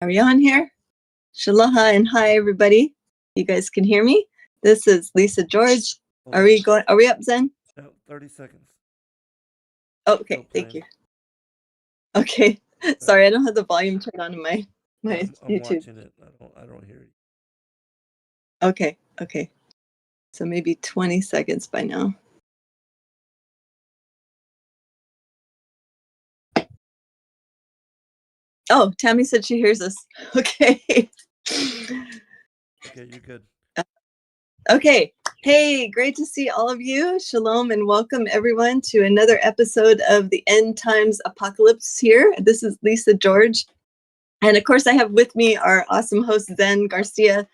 Are we on here? Shalaha and hi everybody. You guys can hear me? This is Lisa George. Are we up, Zen? No, 30 seconds. Okay, thank you. Okay. Sorry, I don't have the volume turned on in my I'm YouTube. watching it. I don't hear you. Okay. So maybe 20 seconds by now. Oh, Tammy said she hears us. Okay. Okay, you're good. Okay. Hey, great to see all of you. Shalom and welcome everyone to another episode of the End Times Apocalypse here. This is Lisa George. And of course, I have with me our awesome host, Zen Garcia.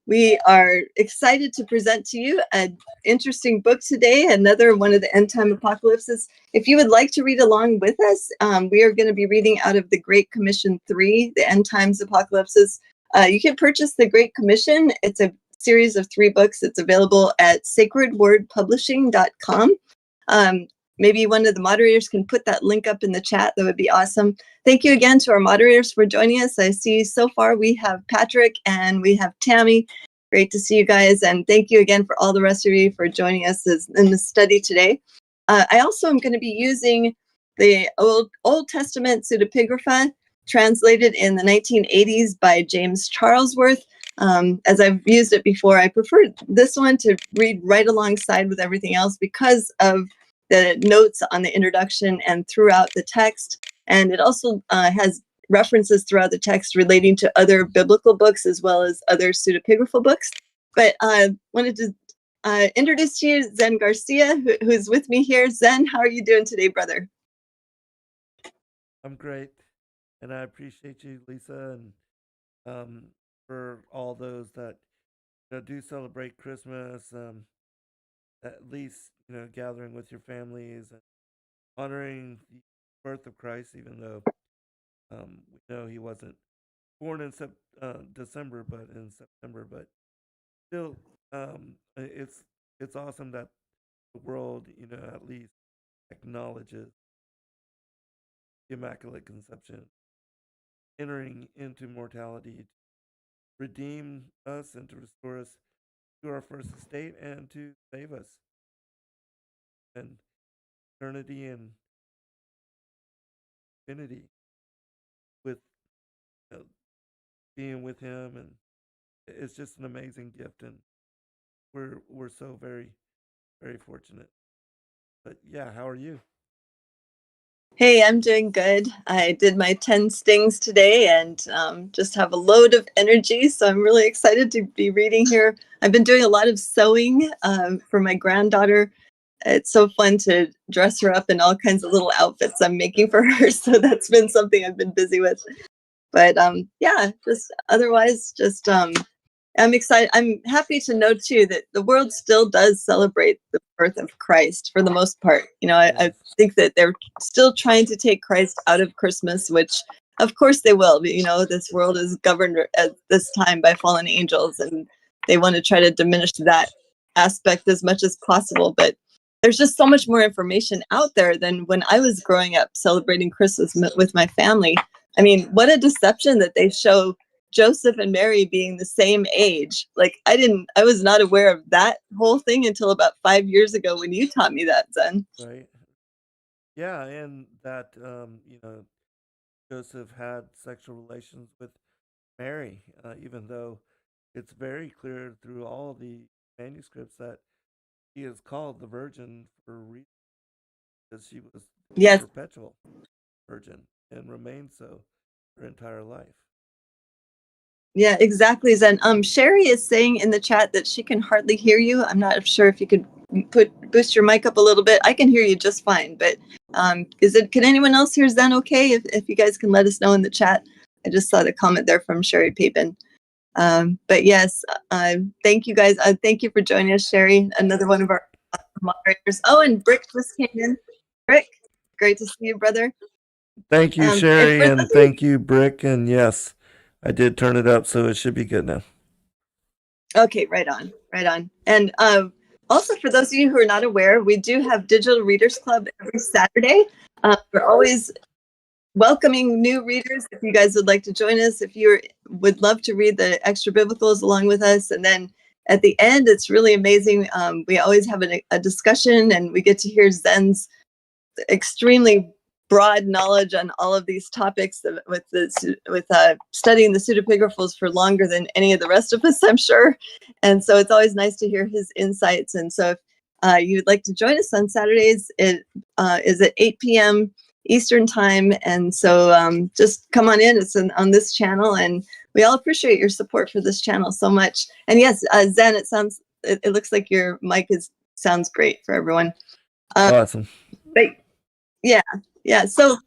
We are excited to present to you an interesting book today, another one of the End Time Apocalypses. If you would like to read along with us, we are going to be reading out of the Great Commission 3, the End Times Apocalypses. You can purchase the Great Commission. It's a series of 3 books. It's available at sacredwordpublishing.com. Maybe one of the moderators can put that link up in the chat. That would be awesome. Thank you again to our moderators for joining us. I see so far we have Patrick and we have Tammy. Great to see you guys. And thank you again for all the rest of you for joining us in the study today. I also am going to be using the Old Testament pseudepigrapha translated in the 1980s by James Charlesworth. As I've used it before, I prefer this one to read right alongside with everything else because of the notes on the introduction and throughout the text. And it also has references throughout the text relating to other biblical books as well as other pseudepigraphal books. But I wanted to introduce to you Zen Garcia, who's with me here. Zen, how are you doing today, brother? I'm great. And I appreciate you, Lisa, and for all those that do celebrate Christmas, at least gathering with your families and honoring the birth of Christ, even though we know he wasn't born in December, but in September. But still, it's awesome that the world, at least acknowledges the Immaculate Conception, entering into mortality to redeem us and to restore us to our first estate and to save us and eternity and infinity with being with him, and it's just an amazing gift, and we're so very, very fortunate. But yeah, how are you? Hey, I'm doing good. I did my 10 stings today and just have a load of energy. So I'm really excited to be reading here. I've been doing a lot of sewing for my granddaughter. It's so fun to dress her up in all kinds of little outfits I'm making for her. So that's been something I've been busy with. But yeah, just otherwise, just I'm excited. I'm happy to know too that the world still does celebrate the birth of Christ for the most part. I think that they're still trying to take Christ out of Christmas, which of course they will. This world is governed at this time by fallen angels, and they want to try to diminish that aspect as much as possible. But there's just so much more information out there than when I was growing up celebrating Christmas with my family. I mean, what a deception that they show Joseph and Mary being the same age. Like I was not aware of that whole thing until about 5 years ago when you taught me that, Zen. Right. Yeah, and that Joseph had sexual relations with Mary, even though it's very clear through all the manuscripts that he is called the Virgin for a reason, because she was Yes. perpetual virgin and remained so her entire life. Yeah, exactly, Zen. Sherry is saying in the chat that she can hardly hear you. I'm not sure if you could boost your mic up a little bit. I can hear you just fine, but can anyone else hear Zen okay? If you guys can let us know in the chat. I just saw the comment there from Sherry Papin. But yes, thank you guys. Thank you for joining us, Sherry, another one of our moderators. Oh, and Brick just came in. Brick, great to see you, brother. Thank you, Sherry, and thank you, Brick. And yes, I did turn it up, so it should be good now. Okay, right on. And also, for those of you who are not aware, we do have Digital Readers Club every Saturday. We're always welcoming new readers. If you guys would like to join us, if you would love to read the extra biblicals along with us, and then at the end, it's really amazing. We always have a discussion, and we get to hear Zen's extremely broad knowledge on all of these topics with studying the pseudepigraphals for longer than any of the rest of us, I'm sure. And so it's always nice to hear his insights. And so if you'd like to join us on Saturdays, it is at 8 p.m. Eastern time. And so just come on in. It's on this channel. And we all appreciate your support for this channel so much. And yes, Zen, it looks like your mic sounds great for everyone. Awesome. But yeah. So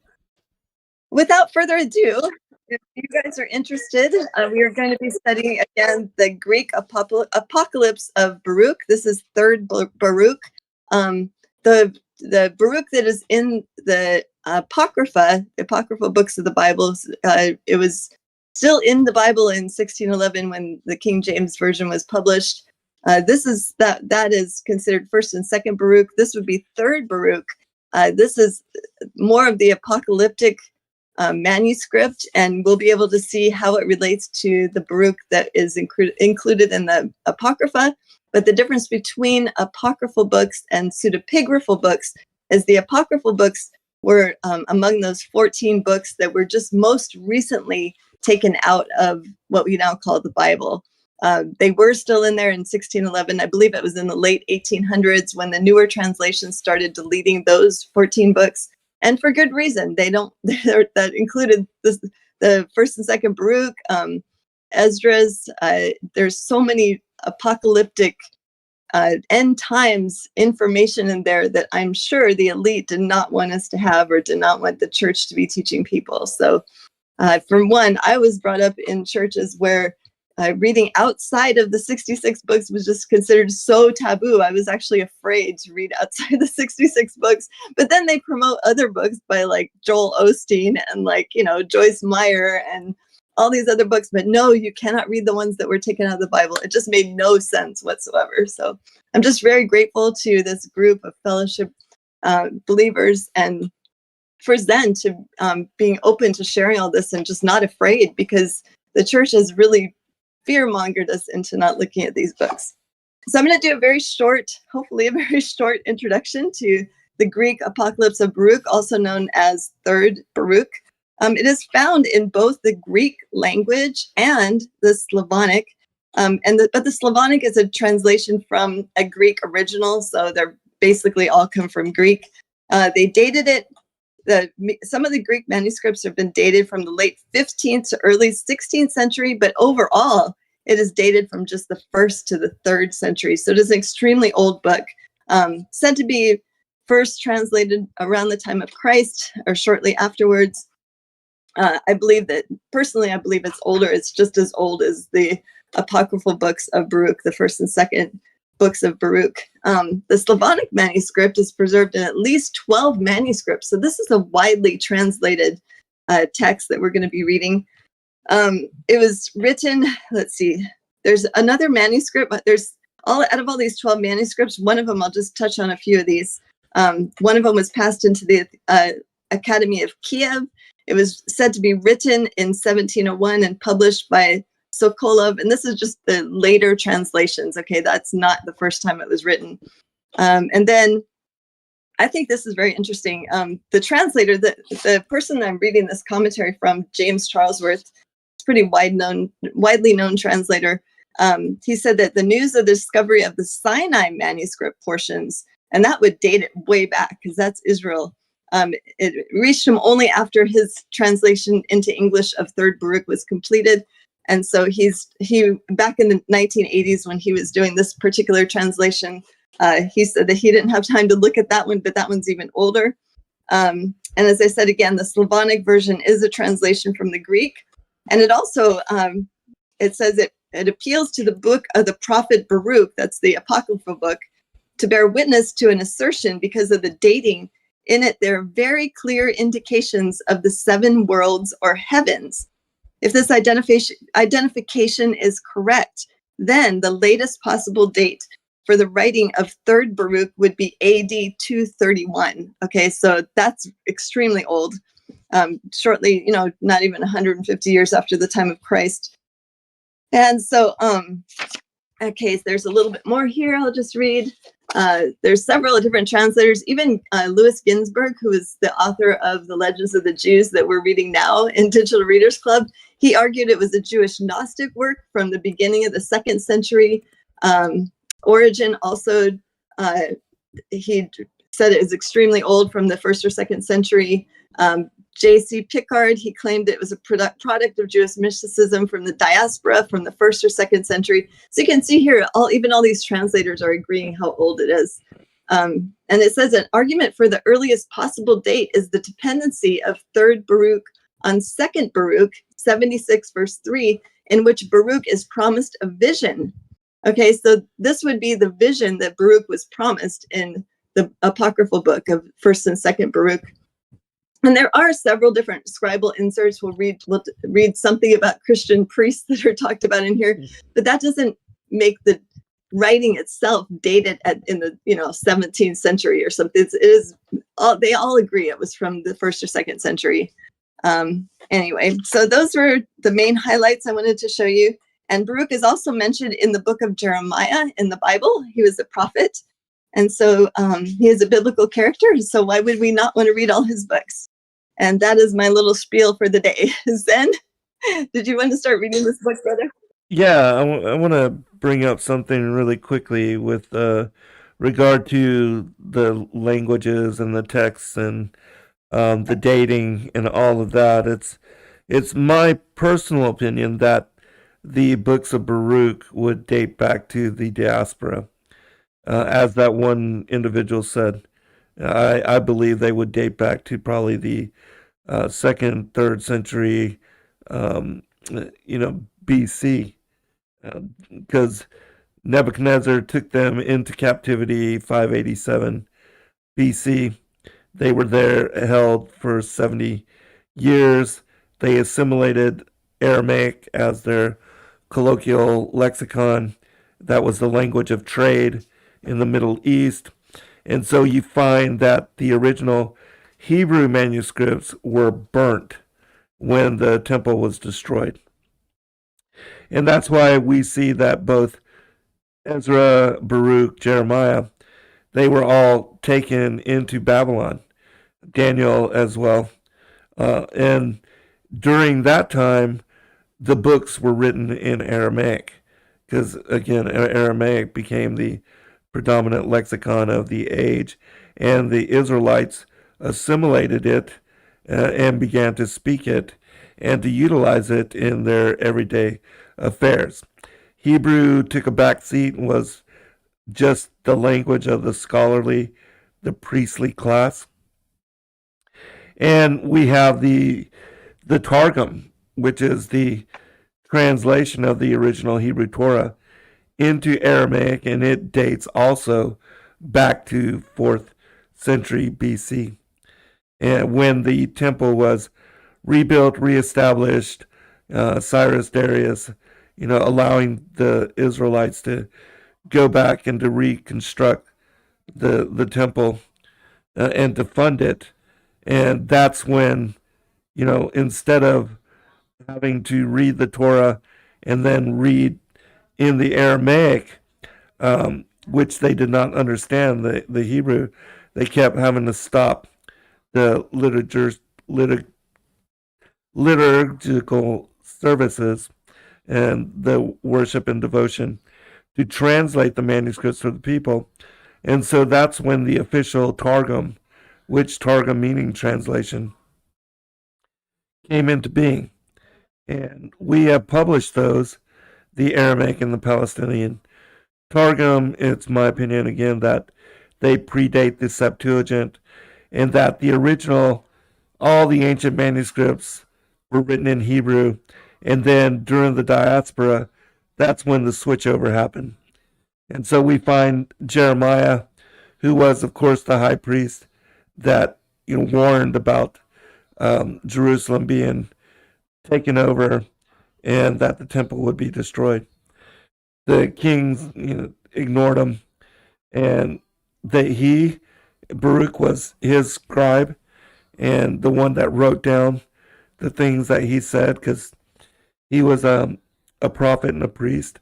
without further ado, if you guys are interested, we are going to be studying again the Greek apocalypse of Baruch. This is third Baruch. The Baruch that is in the apocryphal books of the Bible, it was still in the Bible in 1611 when the King James Version was published. That is considered first and second Baruch. This would be third Baruch. This is more of the apocalyptic manuscript, and we'll be able to see how it relates to the Baruch that is included in the Apocrypha. But the difference between apocryphal books and pseudepigraphal books is the apocryphal books were among those 14 books that were just most recently taken out of what we now call the Bible. They were still in there in 1611. I believe it was in the late 1800s when the newer translations started deleting those 14 books, and for good reason. That included the first and second Baruch, Esdras. There's so many apocalyptic end times information in there that I'm sure the elite did not want us to have, or did not want the church to be teaching people. So for one, I was brought up in churches where reading outside of the 66 books was just considered so taboo. I was actually afraid to read outside the 66 books. But then they promote other books by like Joel Osteen and Joyce Meyer and all these other books. But no, you cannot read the ones that were taken out of the Bible. It just made no sense whatsoever. So I'm just very grateful to this group of fellowship believers, and for Zen to being open to sharing all this and just not afraid, because the church has really fear-mongered us into not looking at these books. So I'm going to do hopefully a very short introduction to the Greek Apocalypse of Baruch, also known as Third Baruch. It is found in both the Greek language and the Slavonic. But the Slavonic is a translation from a Greek original, so they're basically all come from Greek. They dated it. Some of the Greek manuscripts have been dated from the late 15th to early 16th century, but overall, it is dated from just the 1st to the 3rd century. So it is an extremely old book, said to be first translated around the time of Christ or shortly afterwards. I believe it's older. It's just as old as the apocryphal books of Baruch, the first and second books of Baruch. The Slavonic manuscript is preserved in at least 12 manuscripts. So this is a widely translated text that we're going to be reading. It was written, let's see, there's another manuscript, but out of all these 12 manuscripts, one of them, I'll just touch on a few of these. One of them was passed into the Academy of Kiev. It was said to be written in 1701 and published by Sokolov, and this is just the later translations. Okay, that's not the first time it was written. And then I think this is very interesting. The translator, the person I'm reading this commentary from, James Charlesworth, it's pretty widely known translator. He said that the news of the discovery of the Sinai manuscript portions, and that would date it way back because that's Israel. It reached him only after his translation into English of Third Baruch was completed. And so he back in the 1980s when he was doing this particular translation, he said that he didn't have time to look at that one, but that one's even older. And as I said, again, the Slavonic version is a translation from the Greek. And it also, it says it appeals to the book of the prophet Baruch, that's the apocryphal book, to bear witness to an assertion because of the dating. In it, there are very clear indications of the 7 worlds or heavens. If this identification is correct, then the latest possible date for the writing of Third Baruch would be AD 231. Okay, so that's extremely old. shortly, not even 150 years after the time of Christ. And so, okay, there's a little bit more here. I'll just read. There's several different translators. Even Louis Ginsburg, who is the author of the Legends of the Jews that we're reading now in Digital Readers Club, he argued it was a Jewish Gnostic work from the beginning of the 2nd century. Origin also, he said it is extremely old, from the 1st or 2nd century. J.C. Pickard, he claimed it was a product of Jewish mysticism from the diaspora from the 1st or 2nd century. So you can see here, even all these translators are agreeing how old it is. And it says an argument for the earliest possible date is the dependency of 3rd Baruch on 2nd Baruch, 76 verse 3, in which Baruch is promised a vision. Okay, so this would be the vision that Baruch was promised in the apocryphal book of 1st and 2nd Baruch. And there are several different scribal inserts. We'll read something about Christian priests that are talked about in here, but that doesn't make the writing itself dated in the 17th century or something. They all agree it was from the 1st or 2nd century. Anyway, so those were the main highlights I wanted to show you. And Baruch is also mentioned in the book of Jeremiah in the Bible. He was a prophet. And so he is a biblical character. So why would we not want to read all his books? And that is my little spiel for the day. Zen, did you want to start reading this book, brother? Yeah, I want to bring up something really quickly with regard to the languages and the texts and the dating and all of that. It's my personal opinion that the books of Baruch would date back to the diaspora. As that one individual said, I believe they would date back to probably the 2nd, 3rd century, BC, because Nebuchadnezzar took them into captivity 587 BC. They were there held for 70 years. They assimilated Aramaic as their colloquial lexicon. That was the language of trade in the Middle East. And so you find that the original Hebrew manuscripts were burnt when the temple was destroyed. And that's why we see that both Ezra, Baruch, Jeremiah, they were all taken into Babylon, Daniel as well. And during that time, the books were written in Aramaic, because again, Aramaic became the predominant lexicon of the age, and the Israelites assimilated it and began to speak it and to utilize it in their everyday affairs. Hebrew took a back seat and was just the language of the scholarly, the priestly class. And we have the Targum, which is the translation of the original Hebrew Torah into Aramaic, and it dates also back to 4th century BC. And when the temple was rebuilt, reestablished, Cyrus Darius, allowing the Israelites to go back and to reconstruct the temple and to fund it. And that's when, instead of having to read the Torah and then read in the Aramaic, which they did not understand, the Hebrew, they kept having to stop the liturgical services and the worship and devotion to translate the manuscripts for the people. And so that's when the official Targum, which Targum meaning translation, came into being. And we have published those, the Aramaic and the Palestinian. Targum, it's my opinion again that they predate the Septuagint, and that the original, all the ancient manuscripts were written in Hebrew, and then during the diaspora, that's when the switchover happened. And so we find Jeremiah, who was, of course, the high priest that warned about Jerusalem being taken over and that the temple would be destroyed. The kings ignored him, and Baruch was his scribe, and the one that wrote down the things that he said, because he was a prophet and a priest,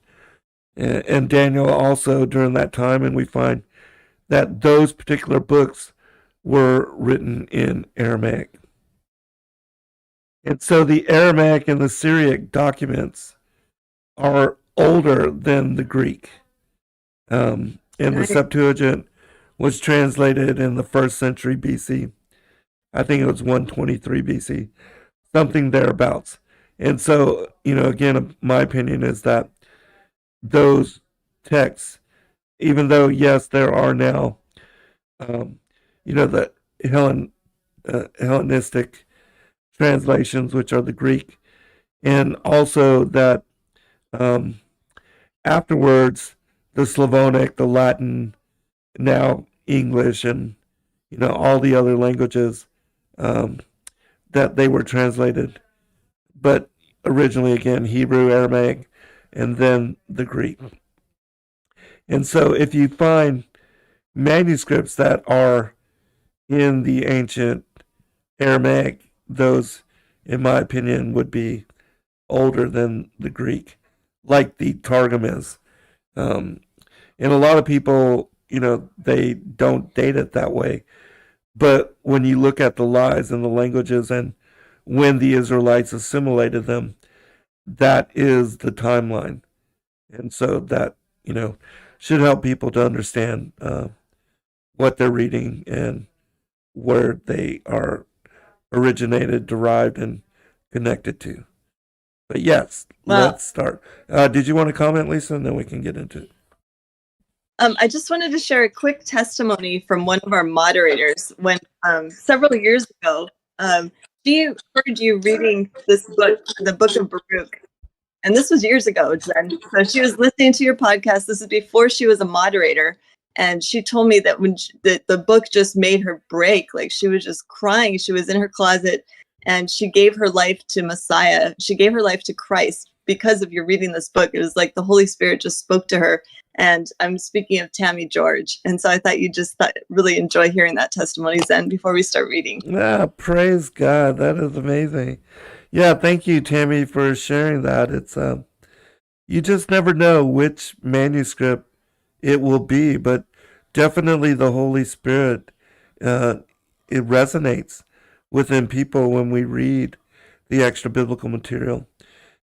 and Daniel also during that time, and we find that those particular books were written in Aramaic. And so the Aramaic and the Syriac documents are older than the Greek. And the Nice. Septuagint was translated in the first century BC. I think it was 123 BC, something thereabouts. And so, again, my opinion is that those texts, even though, yes, there are now, um, the Hellenistic translations, which are the Greek, and also that um, afterwards, the Slavonic, the Latin, now English, and all the other languages um, that they were translated, but originally again Hebrew, Aramaic, and then the Greek. And so, if you find manuscripts that are in the ancient Aramaic, those, in my opinion, would be older than the Greek, like the Targum is. Um, and a lot of people, they don't date it that way. But when you look at the lies and the languages and when the Israelites assimilated them, that is the timeline. And so that, should help people to understand what they're reading and where they are originated, derived, and connected to. But yes, Wow. let's start. Did you want to comment, Lisa? And then we can get into it. I just wanted to share a quick testimony from one of our moderators when several years ago, she heard you reading this book, the Book of Baruch. And this was years ago, Jen. So she was listening to your podcast. This is before she was a moderator. And she told me that the book just made her break. Like she was just crying. She was in her closet and she gave her life to Messiah. She gave her life to Christ because of your reading this book. It was like the Holy Spirit just spoke to her. And I'm speaking of Tammy George. And so I thought you just really enjoy hearing that testimony, Zen, before we start reading. Praise God. That is amazing. Yeah, thank you, Tammy, for sharing that. It's you just never know which manuscript it will be, but definitely the Holy Spirit, uh, it resonates within people when we read the extra biblical material.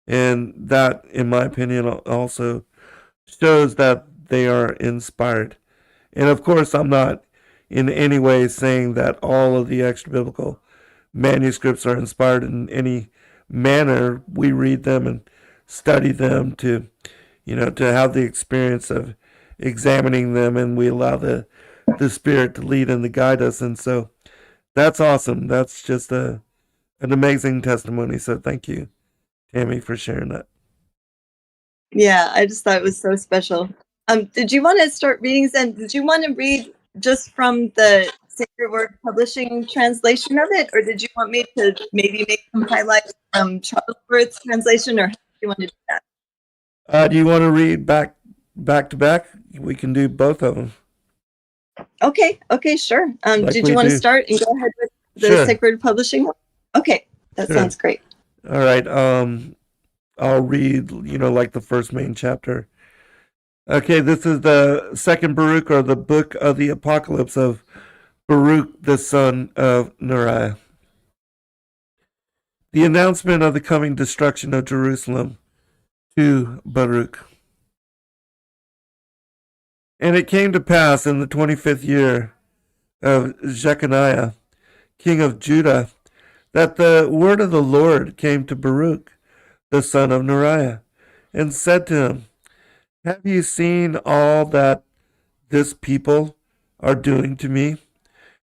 And that, in my opinion, also shows that they are inspired. And of course, I'm not in any way saying that all of the extra biblical manuscripts are inspired in any manner. We read them and study them to have the experience of examining them, and we allow the Spirit to lead and to guide us. And so that's awesome. That's just an amazing testimony. So thank you, Tammy, for sharing that. Yeah, I just thought it was so special. Did you want to start reading Zen? Did you want to read just from the Sacred Word Publishing translation of it, or did you want me to maybe make some highlights from Charles Worth's translation, or how do you want to do that? Do you want to read back to back? We can do both of them. Okay, sure. Like Did we you want to do. start and go ahead with the Sure. Sacred Publishing one? Okay, that Sure. sounds great. All right. I'll read, like the first main chapter. Okay, this is the second Baruch, or the book of the Apocalypse of Baruch, the son of Neriah. The announcement of the coming destruction of Jerusalem to Baruch. And it came to pass in the 25th year of Jeconiah, king of Judah, that the word of the Lord came to Baruch, the son of Neriah, and said to him, Have you seen all that this people are doing to me?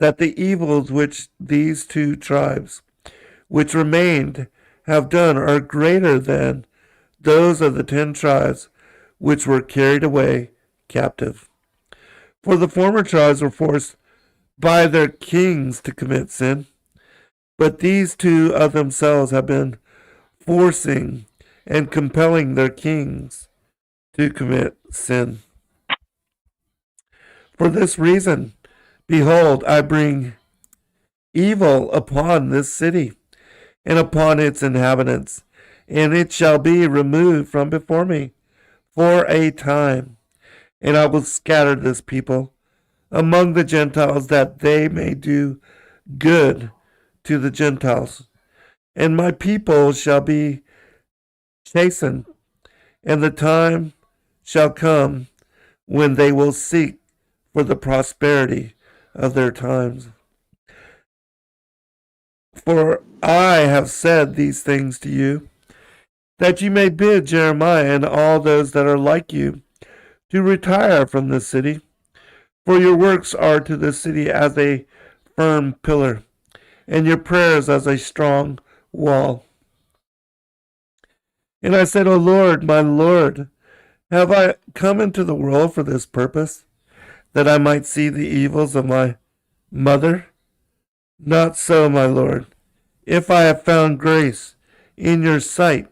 That the evils which these two tribes, which remained, have done are greater than those of the 10 tribes which were carried away captive. For the former tribes were forced by their kings to commit sin, but these two of themselves have been forcing and compelling their kings to commit sin. For this reason, behold, I bring evil upon this city and upon its inhabitants, and it shall be removed from before me for a time. And I will scatter this people among the Gentiles, that they may do good to the Gentiles. And my people shall be chastened, and the time shall come when they will seek for the prosperity of their times. For I have said these things to you, that you may bid Jeremiah and all those that are like you to retire from this city. For your works are to this city as a firm pillar, and your prayers as a strong wall. And I said, O Lord, my Lord, have I come into the world for this purpose, that I might see the evils of my mother? Not so, my Lord. If I have found grace in your sight,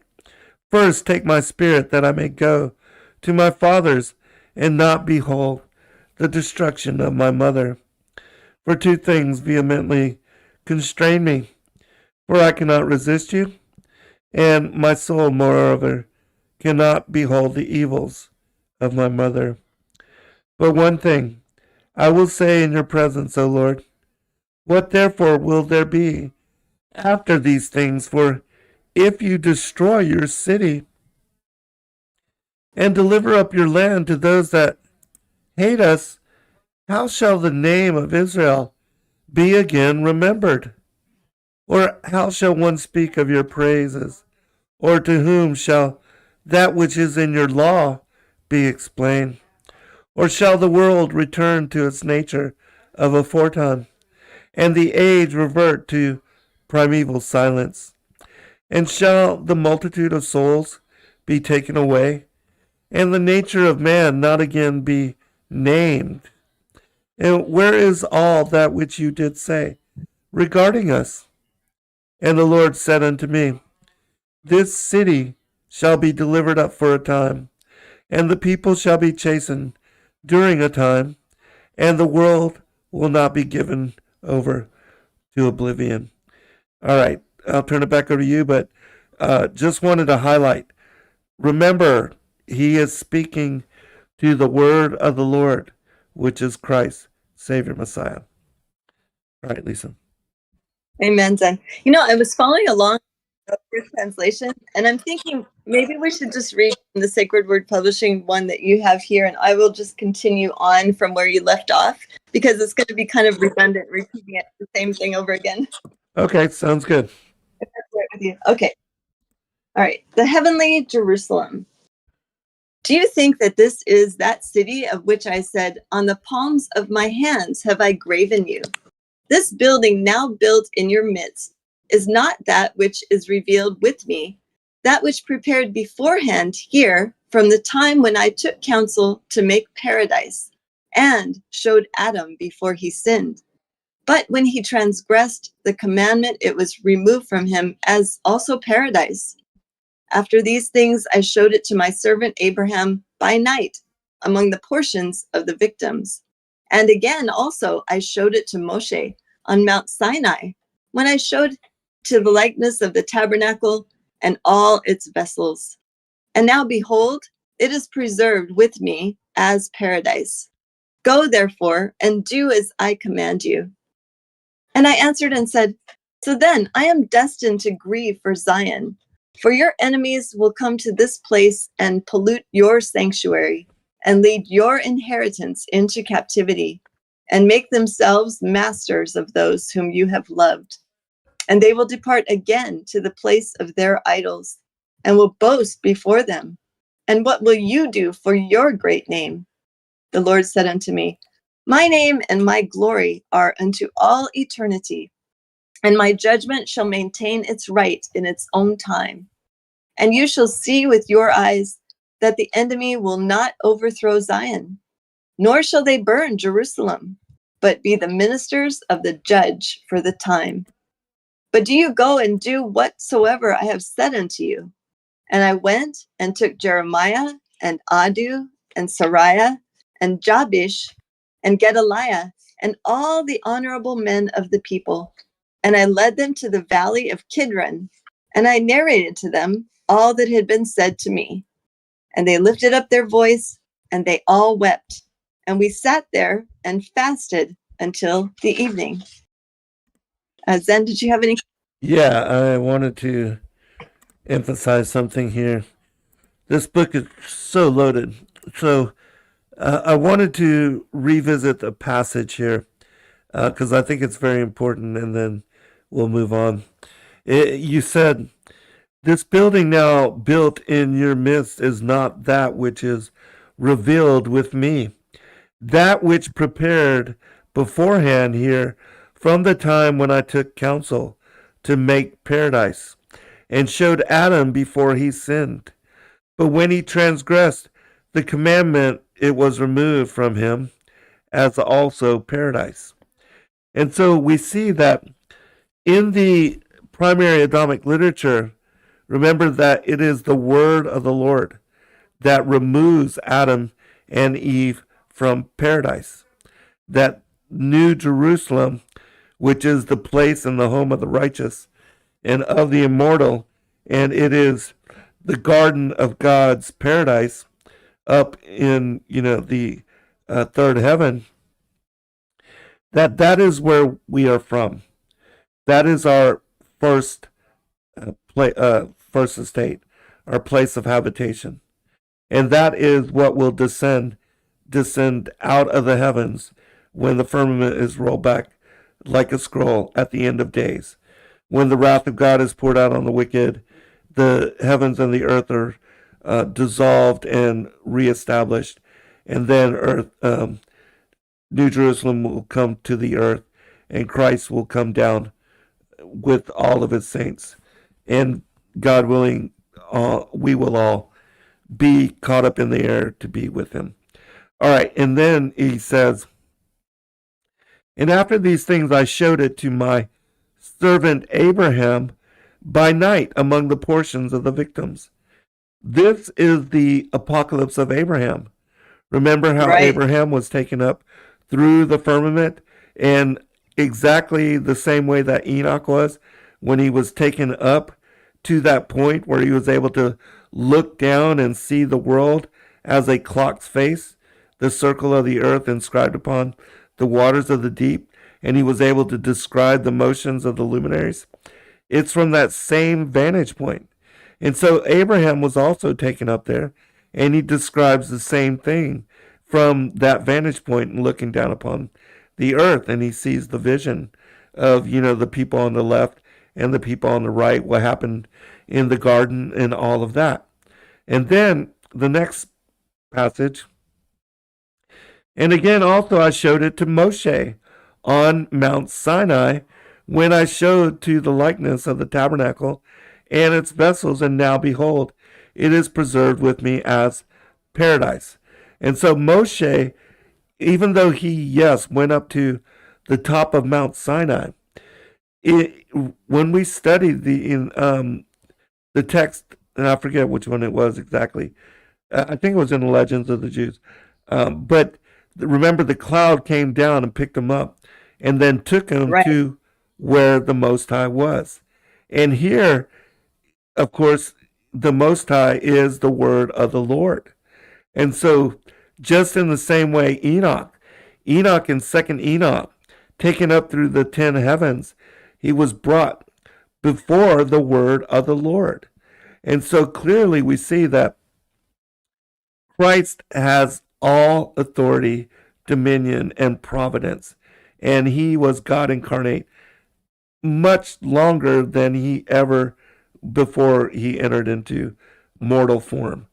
first take my spirit, that I may go to my fathers and not behold the destruction of my mother. For two things vehemently constrain me, for I cannot resist you, and my soul, moreover, cannot behold the evils of my mother. But one thing I will say in your presence, O Lord, what therefore will there be after these things? For if you destroy your city and deliver up your land to those that hate us, how shall the name of Israel be again remembered? Or how shall one speak of your praises? Or to whom shall that which is in your law be explained? Or shall the world return to its nature of aforetime, and the age revert to primeval silence? And shall the multitude of souls be taken away, and the nature of man not again be named? And where is all that which you did say regarding us? And the Lord said unto me, this city shall be delivered up for a time, and the people shall be chastened during a time, and the world will not be given over to oblivion. All right, I'll turn it back over to you, but just wanted to highlight, remember, he is speaking to the word of the Lord, which is Christ, Savior, Messiah. All right, Lisa. Amen, Zen. I was following along with translation, and I'm thinking maybe we should just read the Sacred Word Publishing one that you have here, and I will just continue on from where you left off, because it's going to be kind of redundant, repeating it the same thing over again. Okay, sounds good. If that's right with you. Okay. All right. The heavenly Jerusalem. Do you think that this is that city of which I said, on the palms of my hands have I graven you? This building now built in your midst is not that which is revealed with me, that which prepared beforehand here from the time when I took counsel to make paradise and showed Adam before he sinned. But when he transgressed the commandment, it was removed from him, as also paradise. After these things, I showed it to my servant Abraham by night among the portions of the victims. And again, also, I showed it to Moshe on Mount Sinai, when I showed to the likeness of the tabernacle and all its vessels. And now, behold, it is preserved with me as paradise. Go, therefore, and do as I command you. And I answered and said, so then I am destined to grieve for Zion, for your enemies will come to this place and pollute your sanctuary and lead your inheritance into captivity and make themselves masters of those whom you have loved. And they will depart again to the place of their idols and will boast before them. And what will you do for your great name? The Lord said unto me, my name and my glory are unto all eternity, and my judgment shall maintain its right in its own time. And you shall see with your eyes that the enemy will not overthrow Zion, nor shall they burn Jerusalem, but be the ministers of the judge for the time. But do you go and do whatsoever I have said unto you? And I went and took Jeremiah and Adu and Sariah and Jabish and Gedaliah and all the honorable men of the people and I led them to the valley of Kidron, and I narrated to them all that had been said to me. And they lifted up their voice, and they all wept. And we sat there and fasted until the evening. Zen, did you have any? Yeah, I wanted to emphasize something here. This book is so loaded. So I wanted to revisit the passage here because I think it's very important, and then we'll move on. You said, "This building now built in your midst is not that which is revealed with me, that which prepared beforehand here from the time when I took counsel to make paradise, and showed Adam before he sinned. But when he transgressed the commandment, it was removed from him, as also paradise." And so we see that in the primary Adamic literature, remember that it is the word of the Lord that removes Adam and Eve from paradise. That New Jerusalem, which is the place and the home of the righteous and of the immortal, and it is the garden of God's paradise up in the third heaven. That is where we are from. That is our first first estate, our place of habitation, and that is what will descend out of the heavens when the firmament is rolled back like a scroll at the end of days. When the wrath of God is poured out on the wicked, the heavens and the earth are dissolved and reestablished, and then New Jerusalem will come to the earth, and Christ will come down with all of his saints, and God willing, we will all be caught up in the air to be with him. All right, and then he says, "And after these things I showed it to my servant Abraham by night among the portions of the victims." This is the apocalypse of Abraham. Remember how Abraham was taken up through the firmament, and exactly the same way that Enoch was when he was taken up to that point where he was able to look down and see the world as a clock's face, the circle of the earth inscribed upon the waters of the deep, and he was able to describe the motions of the luminaries. It's from that same vantage point. And so Abraham was also taken up there, and he describes the same thing from that vantage point and looking down upon the earth, and he sees the vision of, the people on the left and the people on the right, what happened in the garden and all of that. And then the next passage, "And again also I showed it to Moshe on Mount Sinai, when I showed to the likeness of the tabernacle and its vessels, and now behold, it is preserved with me as paradise." And so Moshe, even though he, yes, went up to the top of Mount Sinai, when we studied the text, and I forget which one it was exactly, I think it was in the Legends of the Jews, but remember the cloud came down and picked him up and then took him to where the Most High was. And here, of course, the Most High is the word of the Lord. And so just in the same way, Enoch in second Enoch, taken up through the 10 heavens, he was brought before the word of the Lord. And so clearly we see that Christ has all authority, dominion, and providence. And he was God incarnate much longer than he ever before he entered into mortal form.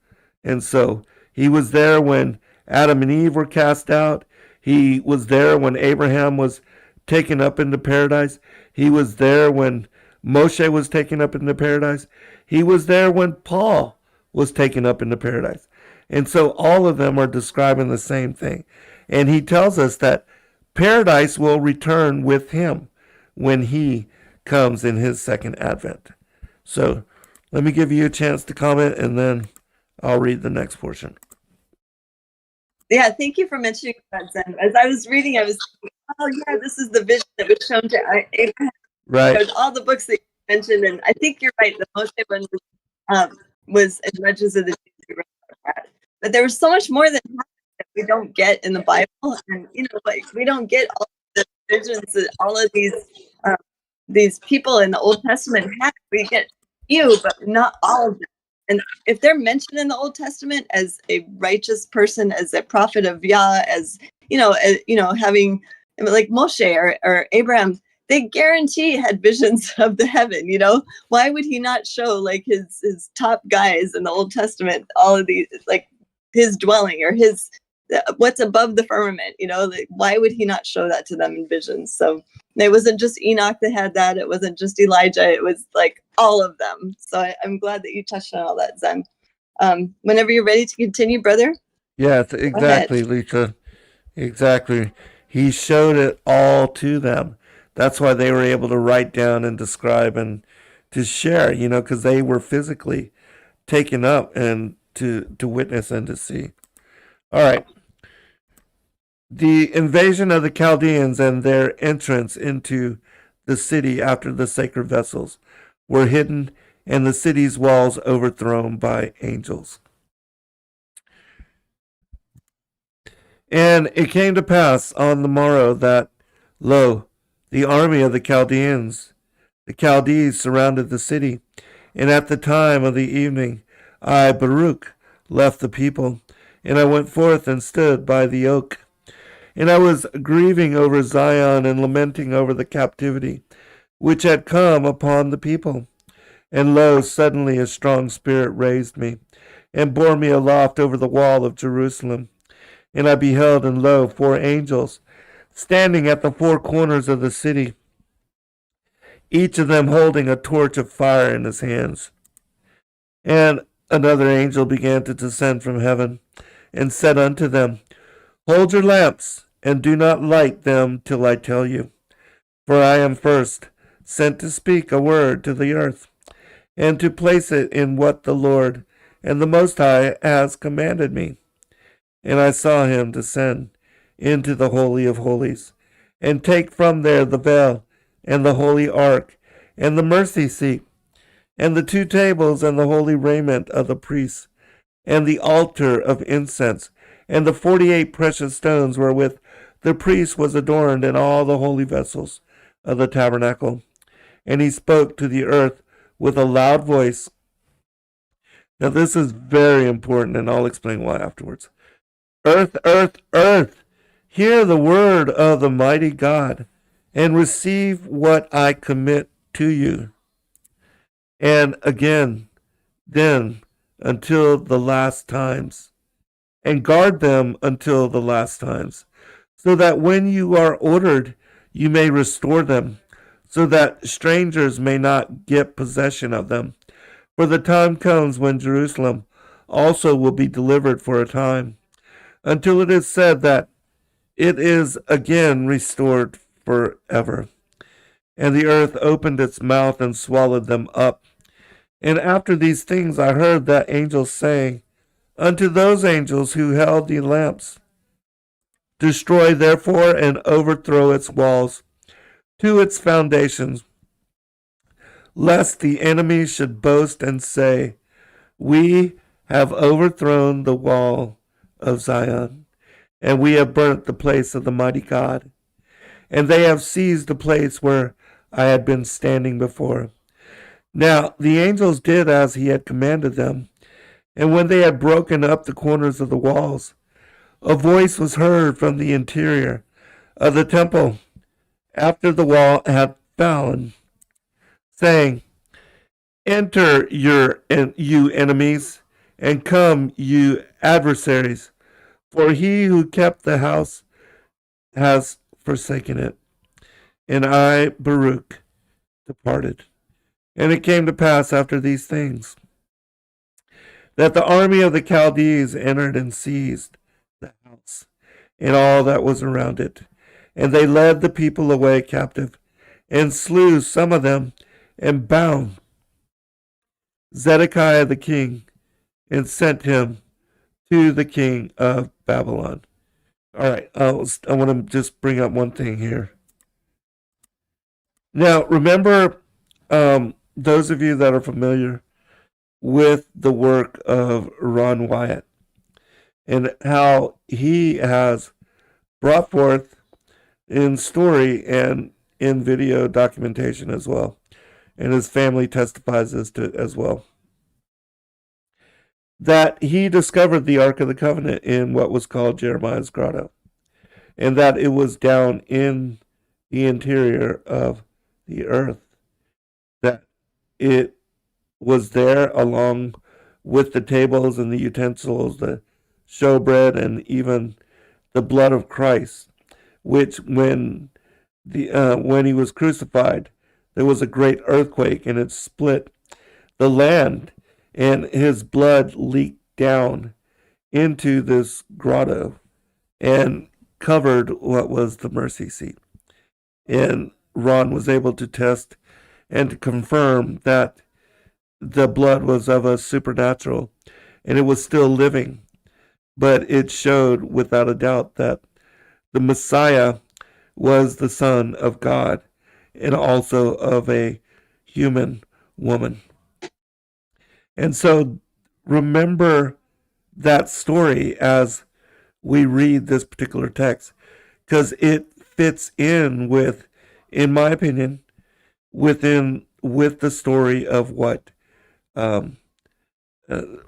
And so he was there when Adam and Eve were cast out. He was there when Abraham was taken up into paradise. He was there when Moshe was taken up into paradise. He was there when Paul was taken up into paradise. And so all of them are describing the same thing. And he tells us that paradise will return with him when he comes in his second advent. So let me give you a chance to comment, and then I'll read the next portion. Yeah, thank you for mentioning that, Zen. As I was reading, I was thinking, oh yeah, this is the vision that was shown to Abraham Right. There's all the books that you mentioned, and I think you're right. The Moshe one was as much as the but there was so much more than that we don't get in the Bible, and like we don't get all the visions that all of these people in the Old Testament had. We get few, but not all of them. And if they're mentioned in the Old Testament as a righteous person, as a prophet of Yah, having like Moshe or Abraham, they guarantee had visions of the heaven. Why would he not show like his top guys in the Old Testament all of these, like his dwelling or his what's above the firmament? Like, why would he not show that to them in visions? So it wasn't just Enoch that had that. It wasn't just Elijah. It was like all of them. So I'm glad that you touched on all that, Zen. Whenever you're ready to continue, brother, Yes, go ahead. exactly, Lisa. Exactly. He showed it all to them. That's why they were able to write down and describe and to share, because they were physically taken up and to witness and to see. All right. The invasion of the Chaldeans and their entrance into the city after the sacred vessels were hidden and the city's walls overthrown by angels. And it came to pass on the morrow that, lo, the army of the Chaldees surrounded the city. And at the time of the evening, I, Baruch, left the people, and I went forth and stood by the oak. And I was grieving over Zion and lamenting over the captivity which had come upon the people. And lo, suddenly a strong spirit raised me, and bore me aloft over the wall of Jerusalem. And I beheld, and lo, 4 angels, standing at the 4 corners of the city, each of them holding a torch of fire in his hands. And another angel began to descend from heaven, and said unto them, Hold your lamps, and do not light them till I tell you. For I am first sent to speak a word to the earth, and to place it in what the Lord and the Most High has commanded me. And I saw him descend into the Holy of Holies, and take from there the veil, and the holy ark, and the mercy seat, and the 2 tables, and the holy raiment of the priests, and the altar of incense, and the 48 precious stones wherewith the priest was adorned, and all the holy vessels of the tabernacle. And he spoke to the earth with a loud voice. Now this is very important, and I'll explain why afterwards. Earth, earth, earth, hear the word of the mighty God, and receive what I commit to you. And again, then, until the last times, and guard them until the last times, so that when you are ordered, you may restore them, so that strangers may not get possession of them. For the time comes when Jerusalem also will be delivered for a time, until it is said that it is again restored forever. And the earth opened its mouth and swallowed them up. And after these things I heard that angel saying unto those angels who held the lamps, Destroy therefore and overthrow its walls to its foundations, lest the enemy should boast and say, We have overthrown the wall of Zion, and we have burnt the place of the mighty God, and they have seized the place where I had been standing before. Now the angels did as he had commanded them, and when they had broken up the corners of the walls, a voice was heard from the interior of the temple after the wall had fallen, saying, Enter you enemies, and come you adversaries, for he who kept the house has forsaken it. And I, Baruch, departed. And it came to pass after these things that the army of the Chaldees entered and seized the house and all that was around it. And they led the people away captive, and slew some of them, and bound Zedekiah the king, and sent him to the king of Babylon. All right, I want to just bring up one thing here. Now, remember, those of you that are familiar with the work of Ron Wyatt and how he has brought forth in story and in video documentation as well, and his family testifies as well, that he discovered the Ark of the Covenant in what was called Jeremiah's Grotto, and that it was down in the interior of the earth, that it was there along with the tables and the utensils, the showbread, and even the blood of Christ, which when he was crucified, there was a great earthquake and it split the land, and his blood leaked down into this grotto and covered what was the mercy seat. And Ron was able to test and to confirm that the blood was of a supernatural and it was still living, but it showed without a doubt that the Messiah was the Son of God and also of a human woman. And so remember that story as we read this particular text, because it fits in with, in my opinion, with the story of what um,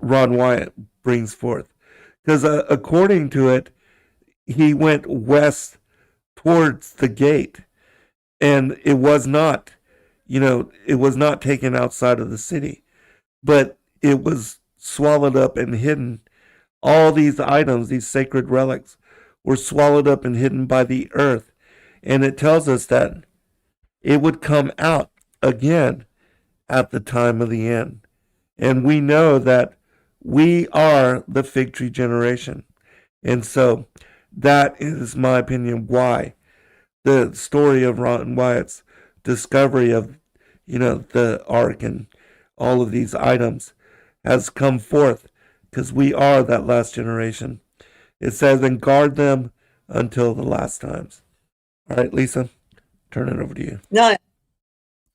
Ron Wyatt brings forth. Because according to it, he went west towards the gate, and it was not, it was not taken outside of the city, but it was swallowed up and hidden. All these items, these sacred relics, were swallowed up and hidden by the earth. And it tells us that it would come out again at the time of the end. And we know that we are the fig tree generation. And so that is my opinion why the story of Ron Wyatt's discovery of, the ark and all of these items has come forth, because we are that last generation. It says, and guard them until the last times. All right, Lisa, turn it over to you. No,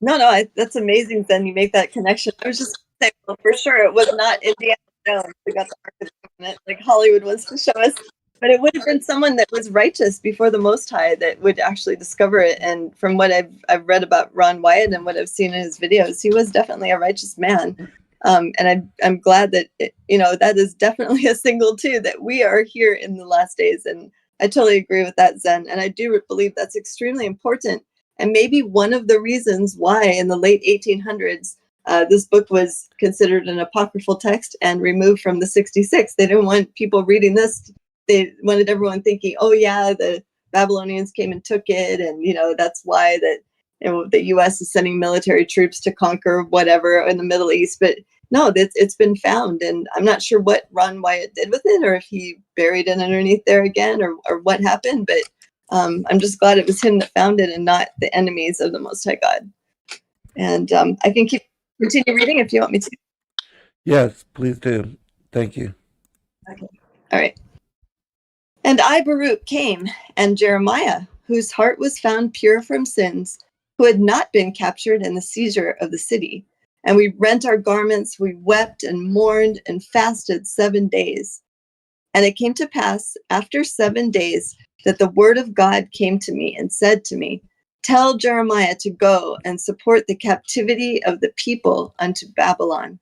no, that's amazing. Then you make that connection. I was just saying, well, for sure, it was not Indiana Jones who got the Ark of the Covenant, like Hollywood wants to show us, but it would have been someone that was righteous before the Most High that would actually discover it. And from what I've read about Ron Wyatt and what I've seen in his videos, he was definitely a righteous man. And I'm glad that that is definitely a signal too, that we are here in the last days. And I totally agree with that, Zen. And I do believe that's extremely important. And maybe one of the reasons why in the late 1800s, this book was considered an apocryphal text and removed from the 66. They didn't want people reading this. They wanted everyone thinking, oh yeah, the Babylonians came and took it. And, that's why that the U.S. is sending military troops to conquer whatever in the Middle East. But no, it's been found. And I'm not sure what Ron Wyatt did with it, or if he buried it underneath there again, or what happened. But I'm just glad it was him that found it and not the enemies of the Most High God. And I can continue reading if you want me to. Yes, please do. Thank you. Okay. All right. And I, Baruch, came, and Jeremiah, whose heart was found pure from sins, who had not been captured in the seizure of the city. And we rent our garments, we wept and mourned and fasted 7 days. And it came to pass after 7 days that the word of God came to me and said to me, tell Jeremiah to go and support the captivity of the people unto Babylon.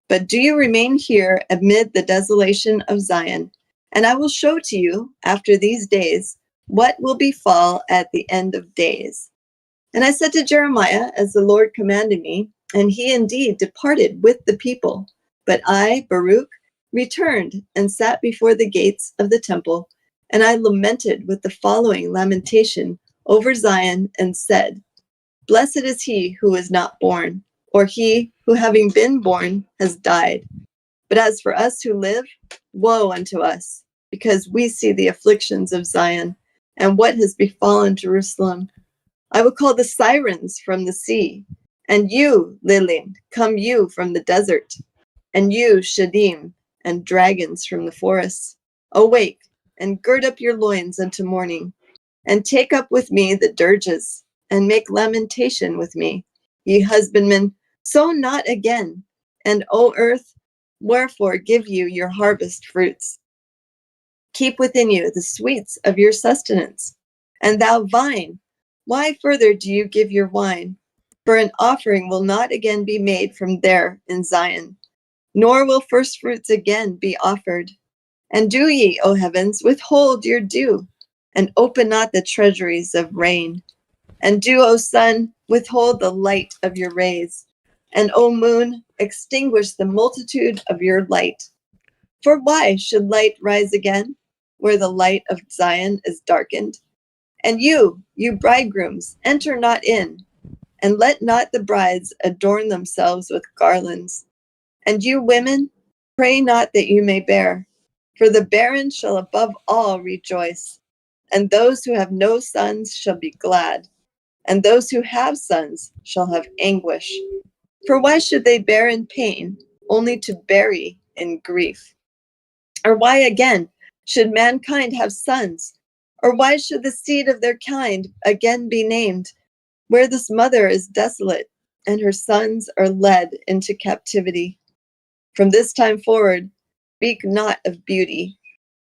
But do you remain here amid the desolation of Zion, and I will show to you after these days what will befall at the end of days. And I said to Jeremiah, as the Lord commanded me, and he indeed departed with the people. But I, Baruch, returned and sat before the gates of the temple, and I lamented with the following lamentation over Zion and said, blessed is he who is not born, or he who having been born has died. But as for us who live, woe unto us, because we see the afflictions of Zion and what has befallen Jerusalem. I will call the sirens from the sea, and you, Lilian, come you from the desert, and you, Shadim, and dragons from the forests. Awake, and gird up your loins unto morning, and take up with me the dirges, and make lamentation with me. Ye husbandmen, sow not again. And, O earth, wherefore give you your harvest fruits? Keep within you the sweets of your sustenance. And thou vine, why further do you give your wine? For an offering will not again be made from there in Zion, nor will first fruits again be offered. And do ye, O heavens, withhold your dew, and open not the treasuries of rain. And do, O sun, withhold the light of your rays. And, O moon, extinguish the multitude of your light. For why should light rise again, where the light of Zion is darkened? And you bridegrooms, enter not in, and let not the brides adorn themselves with garlands. And you women, pray not that you may bear, for the barren shall above all rejoice, and those who have no sons shall be glad, and those who have sons shall have anguish. For why should they bear in pain, only to bury in grief? Or why again should mankind have sons? Or why should the seed of their kind again be named, where this mother is desolate, and her sons are led into captivity? From this time forward, speak not of beauty,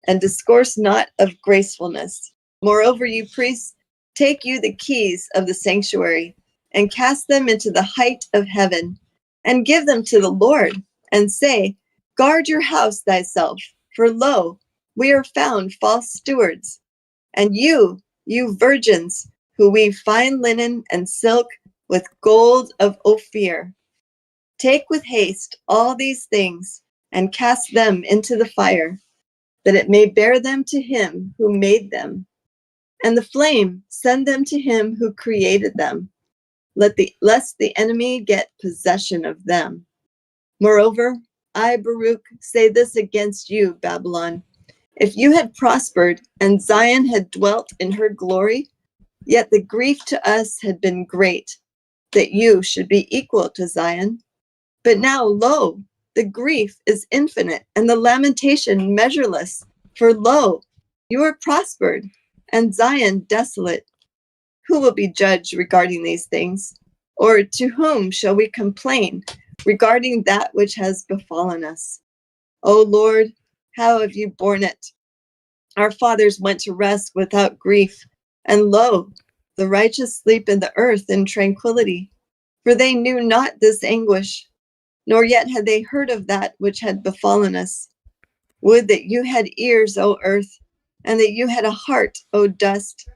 and discourse not of gracefulness. Moreover, you priests, take you the keys of the sanctuary, and cast them into the height of heaven, and give them to the Lord, and say, guard your house thyself, for lo, we are found false stewards. And you virgins, who weave fine linen and silk with gold of Ophir, take with haste all these things, and cast them into the fire, that it may bear them to him who made them. And the flame send them to him who created them, lest the enemy get possession of them. Moreover, I, Baruch, say this against you, Babylon. If you had prospered, and Zion had dwelt in her glory, yet the grief to us had been great, that you should be equal to Zion. But now, lo, the grief is infinite, and the lamentation measureless. For lo, you are prospered, and Zion desolate. Who will be judged regarding these things? Or to whom shall we complain regarding that which has befallen us? O Lord, how have you borne it? Our fathers went to rest without grief, and lo, the righteous sleep in the earth in tranquility, for they knew not this anguish, nor yet had they heard of that which had befallen us. Would that you had ears, O earth, and that you had a heart, O dust,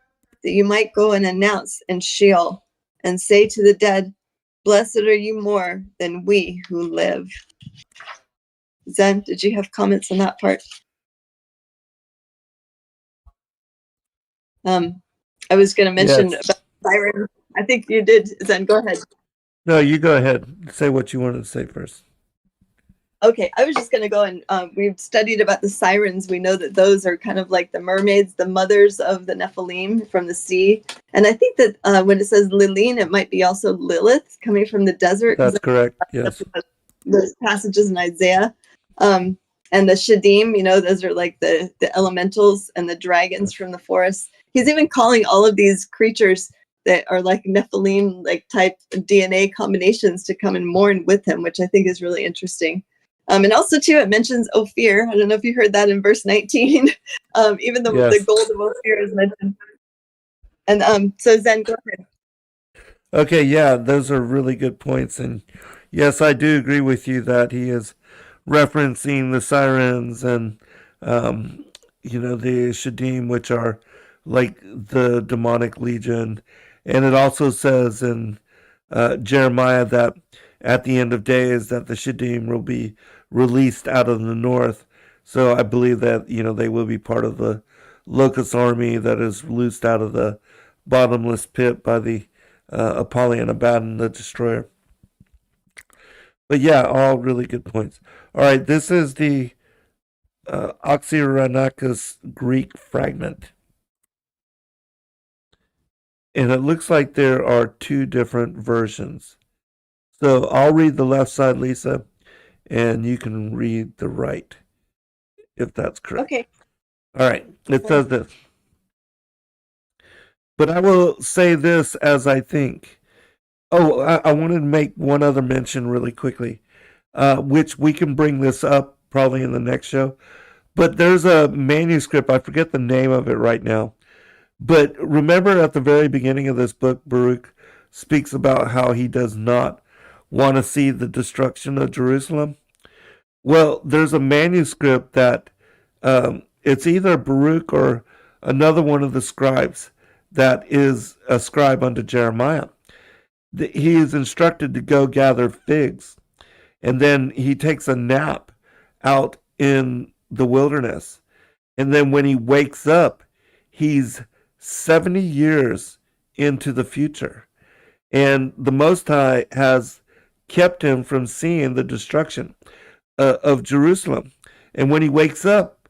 that you might go and announce in Sheol, and say to the dead, blessed are you more than we who live. Zen, did you have comments on that part? I was going to mention Yes. about siren. I think you did, Zen. Go ahead. No, you go ahead. Say what you wanted to say first. Okay, I was just going to go and we've studied about the sirens. We know that those are kind of like the mermaids, the mothers of the Nephilim from the sea. And I think that when it says Lilene, it might be also Lilith coming from the desert. That's correct. Yes. Those passages in Isaiah. And the Shadim, those are like the elementals and the dragons from the forest. He's even calling all of these creatures that are like Nephilim, like type DNA combinations to come and mourn with him, which I think is really interesting. And also, too, it mentions Ophir. I don't know if you heard that in verse 19. Even the gold of Ophir is mentioned. And so, Zen, go ahead. Okay, yeah, those are really good points. And yes, I do agree with you that he is referencing the sirens and, the Shadim, which are like the demonic legion. And it also says in Jeremiah that at the end of days that the Shadim will be released out of the north. So I believe that, they will be part of the locust army that is loosed out of the bottomless pit by the Apollyon Abaddon, the destroyer. But yeah, all really good points. All right, this is the Oxyrhynchus Greek fragment. And it looks like there are two different versions. So I'll read the left side, Lisa, and you can read the right, if that's correct. Okay. All right, it says this. But I will say this as I think. Oh, I wanted to make one other mention really quickly, which we can bring this up probably in the next show. But there's a manuscript, I forget the name of it right now. But remember at the very beginning of this book, Baruch speaks about how he does not want to see the destruction of Jerusalem. Well, there's a manuscript that it's either Baruch or another one of the scribes that is a scribe unto Jeremiah. He is instructed to go gather figs, and then he takes a nap out in the wilderness. And then when he wakes up, he's 70 years into the future. And the Most High has kept him from seeing the destruction of Jerusalem. And when he wakes up,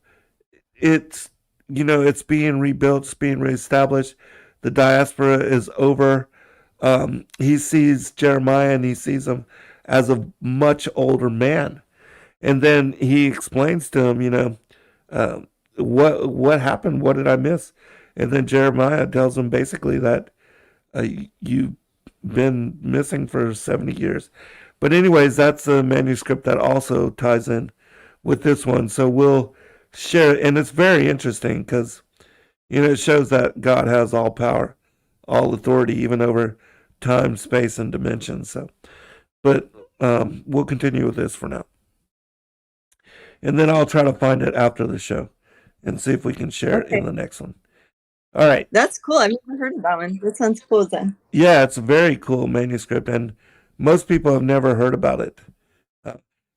it's it's being rebuilt, it's being reestablished. The diaspora is over. He sees Jeremiah and he sees him as a much older man, and then he explains to him, what happened, what did I miss, and then Jeremiah tells him basically that you've been missing for 70 years. But anyways, that's a manuscript that also ties in with this one. So we'll share it. And it's very interesting because, it shows that God has all power, all authority, even over time, space, and dimension. So, but we'll continue with this for now. And then I'll try to find it after the show and see if we can share it in the next one. All right. That's cool. I've never heard of that one. That sounds cool, Zen. Yeah, it's a very cool manuscript, and most people have never heard about it.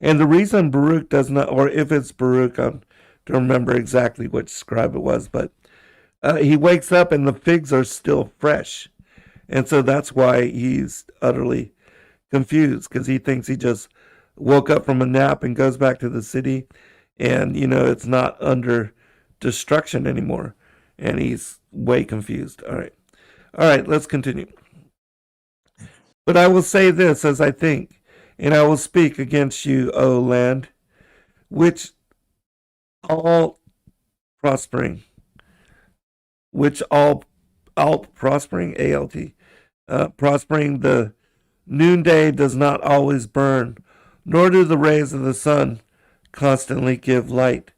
And the reason Baruch does not, or if it's Baruch, I don't remember exactly which scribe it was, but he wakes up and the figs are still fresh. And so that's why he's utterly confused, because he thinks he just woke up from a nap and goes back to the city, and, it's not under destruction anymore. And he's way confused. All right, let's continue. But I will say this as I think, and I will speak against you, O land, which all prospering, prospering, A-L-T, prospering, the noonday does not always burn, nor do the rays of the sun constantly give light.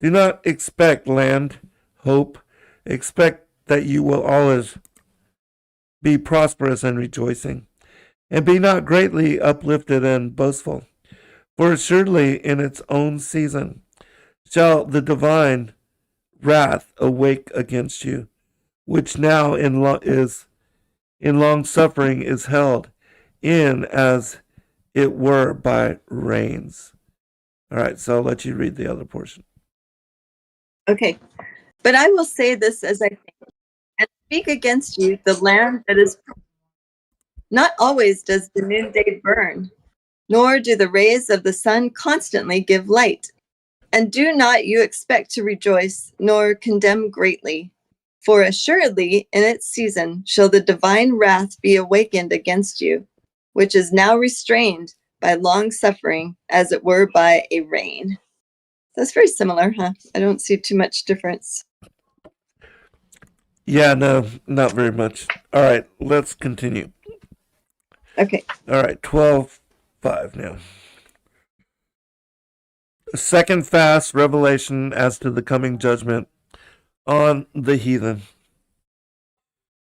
Do not expect land, hope, expect that you will always be prosperous and rejoicing, and be not greatly uplifted and boastful. For assuredly in its own season shall the divine wrath awake against you, which now is in long suffering is held in as it were by rains. All right, so I'll let you read the other portion. Okay. But I will say this as I think, and speak against you, the land that is. Not always does the noonday burn, nor do the rays of the sun constantly give light. And do not you expect to rejoice, nor condemn greatly. For assuredly in its season shall the divine wrath be awakened against you, which is now restrained by long suffering, as it were by a rain. That's very similar, huh? I don't see too much difference. Yeah, no, not very much. All right, let's continue. Okay. All right, 12:5 now. Second fast revelation as to the coming judgment on the heathen.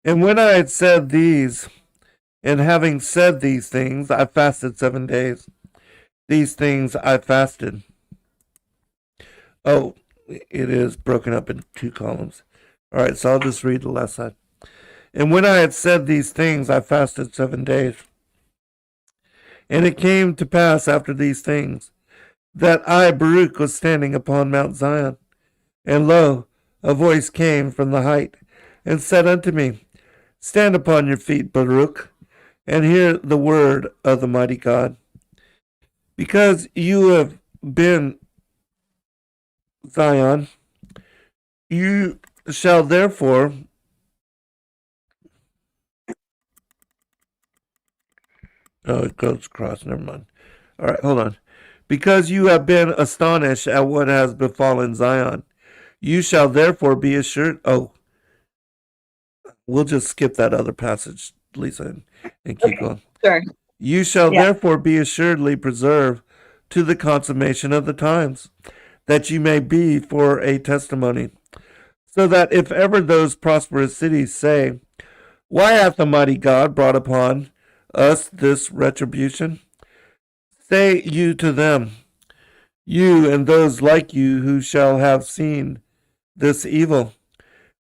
And when I had said these, and having said these things, I fasted 7 days. These things I fasted. Oh, it is broken up in 2 columns. All right, so I'll just read the last side. And when I had said these things, I fasted 7 days. And it came to pass after these things, that I, Baruch, was standing upon Mount Zion. And lo, a voice came from the height, and said unto me, Stand upon your feet, Baruch, and hear the word of the mighty God. Because you have been Zion, you shall therefore it goes across, never mind. All right, hold on. Because you have been astonished at what has befallen Zion, you shall therefore be assured. Oh, we'll just skip that other passage, Lisa, and keep Okay, going. sure. You shall Yeah. therefore be assuredly preserved to the consummation of the times, that you may be for a testimony, so that if ever those prosperous cities say, why hath the mighty God brought upon us this retribution? Say you to them, you and those like you who shall have seen this evil.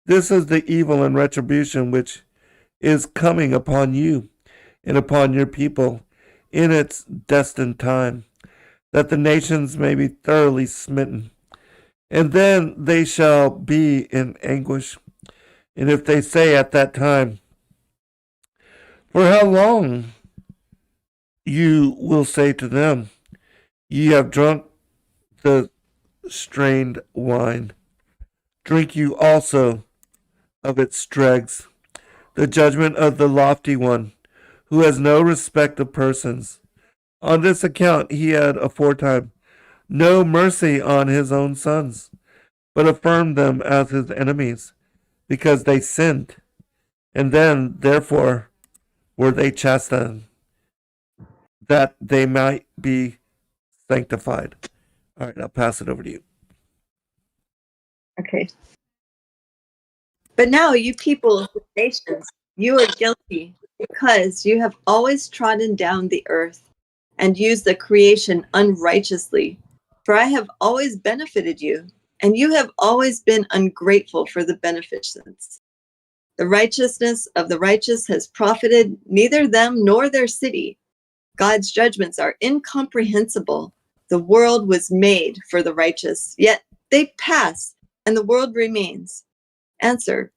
This is the evil and retribution which is coming upon you and upon your people in its destined time, that the nations may be thoroughly smitten. And then they shall be in anguish. And if they say at that time, for how long? You will say to them, ye have drunk the strained wine. Drink you also of its dregs, the judgment of the lofty one, who has no respect of persons. On this account he had aforetime no mercy on his own sons, but affirmed them as his enemies, because they sinned, and then, therefore, were they chastened, that they might be sanctified. All right, I'll pass it over to you. Okay. But now, you people of the nations, you are guilty because you have always trodden down the earth and used the creation unrighteously. For I have always benefited you, and you have always been ungrateful for the beneficence. The righteousness of the righteous has profited neither them nor their city. God's judgments are incomprehensible. The world was made for the righteous, yet they pass, and the world remains. Answer: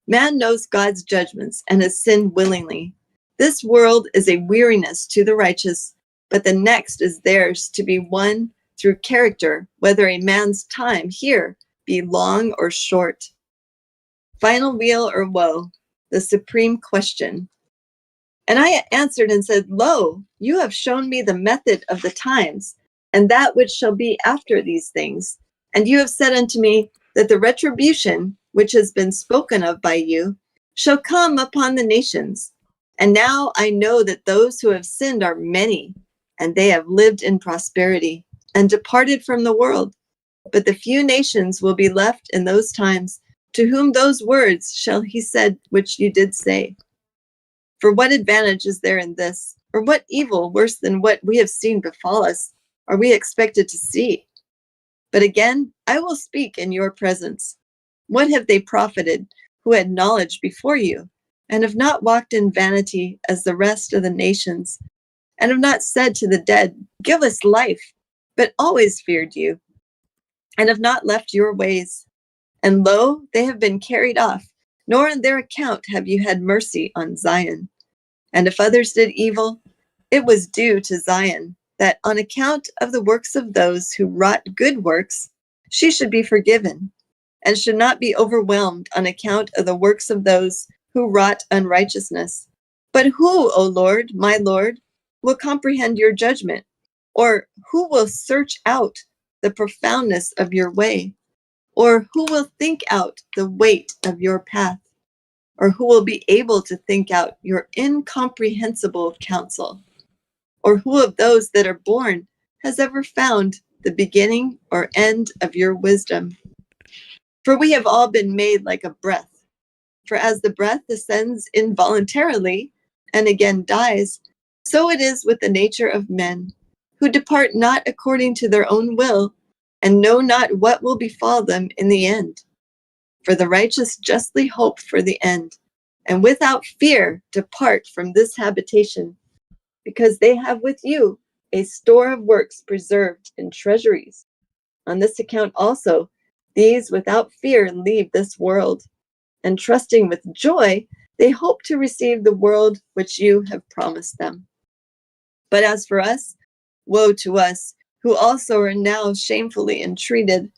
man knows God's judgments and has sinned willingly. This world is a weariness to the righteous, but the next is theirs to be won through character, whether a man's time here be long or short. Final weal or woe, the supreme question. And I answered and said, lo, you have shown me the method of the times, and that which shall be after these things. And you have said unto me that the retribution which has been spoken of by you shall come upon the nations. And now I know that those who have sinned are many, and they have lived in prosperity and departed from the world. But the few nations will be left in those times, to whom those words shall he said which you did say. For what advantage is there in this? Or what evil worse than what we have seen befall us are we expected to see? But again, I will speak in your presence. What have they profited who had knowledge before you, and have not walked in vanity as the rest of the nations, and have not said to the dead, give us life, but always feared you, and have not left your ways? And lo, they have been carried off, nor on their account have you had mercy on Zion. And if others did evil, it was due to Zion, that on account of the works of those who wrought good works, she should be forgiven, and should not be overwhelmed on account of the works of those who wrought unrighteousness. But who, O Lord, my Lord, will comprehend your judgment? Or who will search out the profoundness of your way? Or who will think out the weight of your path? Or who will be able to think out your incomprehensible counsel? Or who of those that are born has ever found the beginning or end of your wisdom? For we have all been made like a breath. For as the breath ascends involuntarily and again dies, so it is with the nature of men, who depart not according to their own will, and know not what will befall them in the end. For the righteous justly hope for the end, and without fear depart from this habitation, because they have with you a store of works preserved in treasuries. On this account also, these without fear leave this world, and trusting with joy, they hope to receive the world which you have promised them. But as for us, woe to us, who also are now shamefully entreated,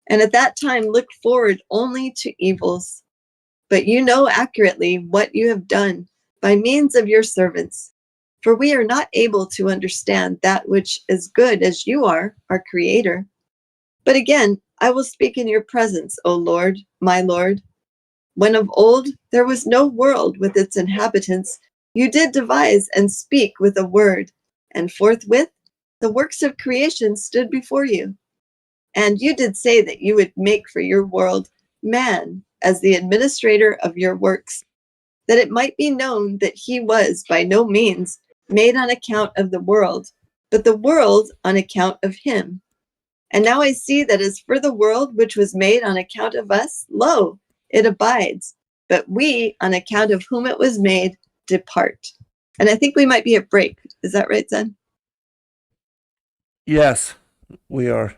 and at that time look forward only to evils. But you know accurately what you have done by means of your servants. For we are not able to understand that which is good as you are, our Creator. But again, I will speak in your presence, O Lord, my Lord. When of old there was no world with its inhabitants, you did devise and speak with a word, and forthwith the works of creation stood before you. And you did say that you would make for your world man as the administrator of your works, that it might be known that he was by no means made on account of the world, but the world on account of him. And now I see that as for the world which was made on account of us, lo, it abides, but we, on account of whom it was made, depart. And I think we might be at break. Is that right, Zen? Yes, we are.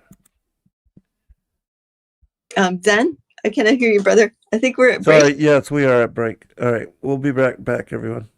Zen, can I hear you, brother? I think we're at break. Sorry, yes, we are at break. All right, we'll be back, everyone.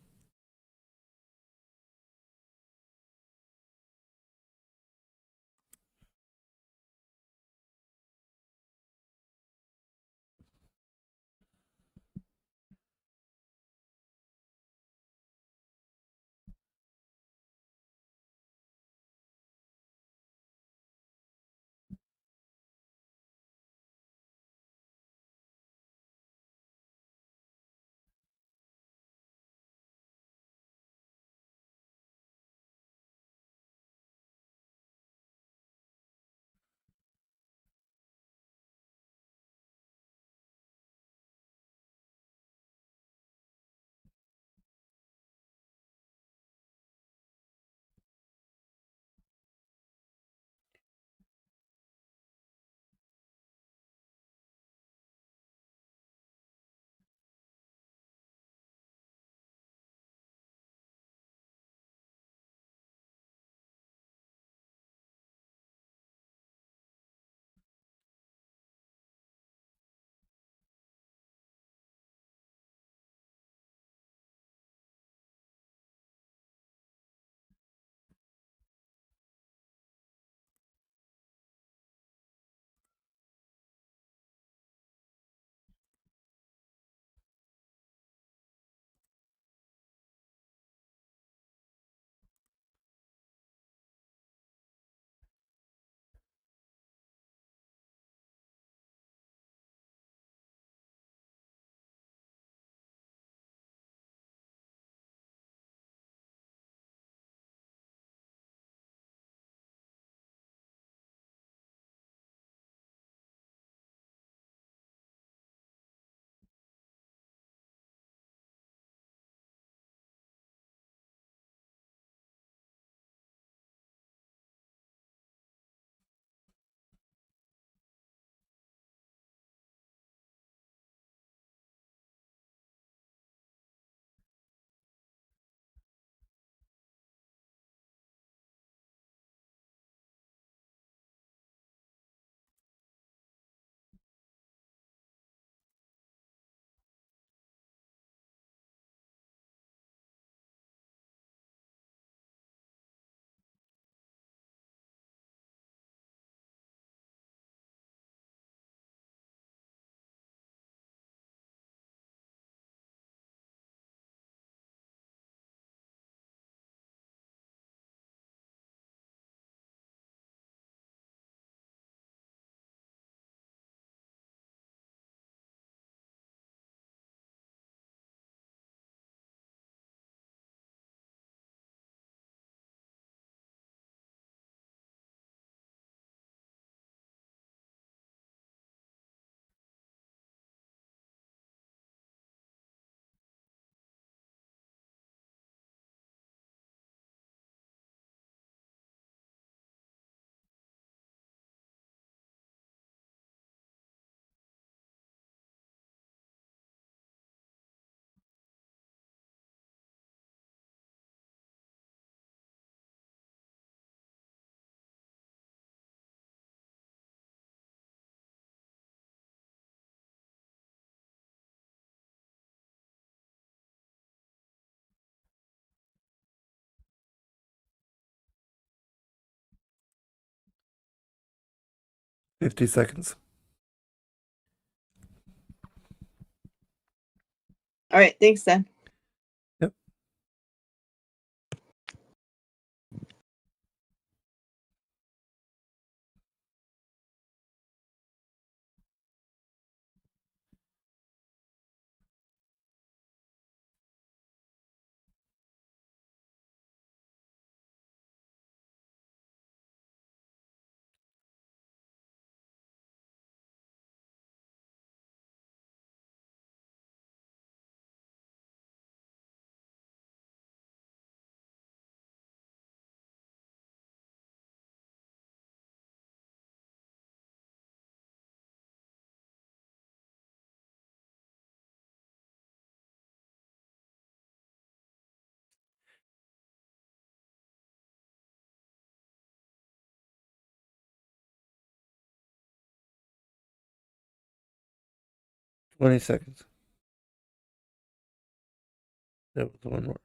$50. All right, thanks, Zen. Yep. 20 seconds. That was one more.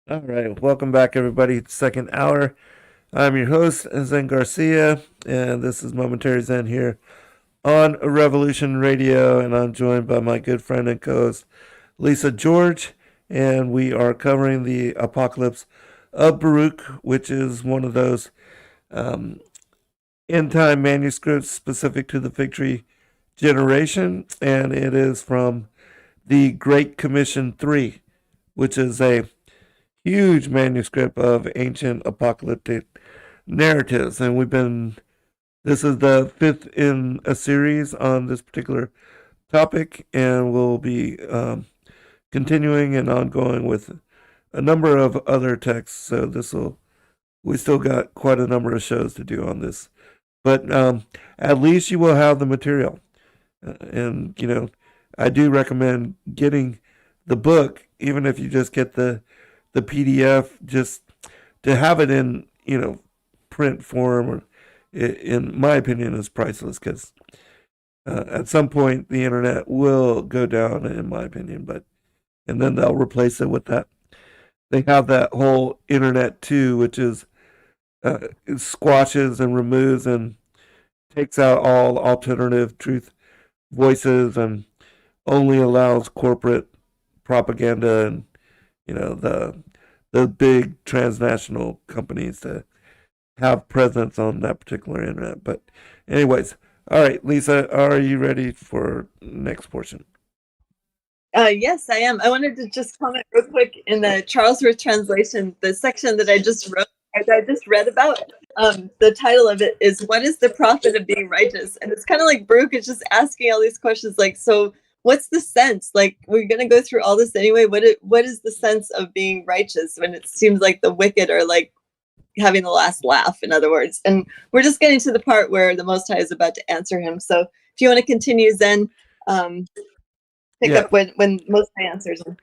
All right, welcome back, everybody. Second hour. I'm your host, Zen Garcia, and this is Momentary Zen here on Revolution Radio, and I'm joined by my good friend and co-host Lisa George, and we are covering the Apocalypse of Baruch, which is one of those um, end-time manuscripts specific to the fig tree generation, and it is from the Great Commission 3, which is a huge manuscript of ancient apocalyptic narratives, and this is the fifth in a series on this particular topic, and we'll be continuing and ongoing with a number of other texts. So we still got quite a number of shows to do on this, but at least you will have the material. And I do recommend getting the book, even if you just get the PDF, just to have it in print form. Or, in my opinion, is priceless, because at some point the internet will go down, in my opinion, and then they'll replace it with that. They have that whole internet too, which is it squashes and removes and takes out all alternative truth voices and only allows corporate propaganda and the big transnational companies to have presence on that particular internet. But anyways, all right, Lisa, are you ready for next portion? Yes, I am. I wanted to just comment real quick in the Charlesworth translation, the section that I just wrote, that I just read about. The title of it is "What is the profit of being righteous?" And it's kind of like Baruch is just asking all these questions, like, so what's the sense? Like, we're going to go through all this anyway. What is the sense of being righteous when it seems like the wicked are like having the last laugh, in other words? And we're just getting to the part where the Most High is about to answer him. So if you want to continue, Zen, pick up when Most High answers him.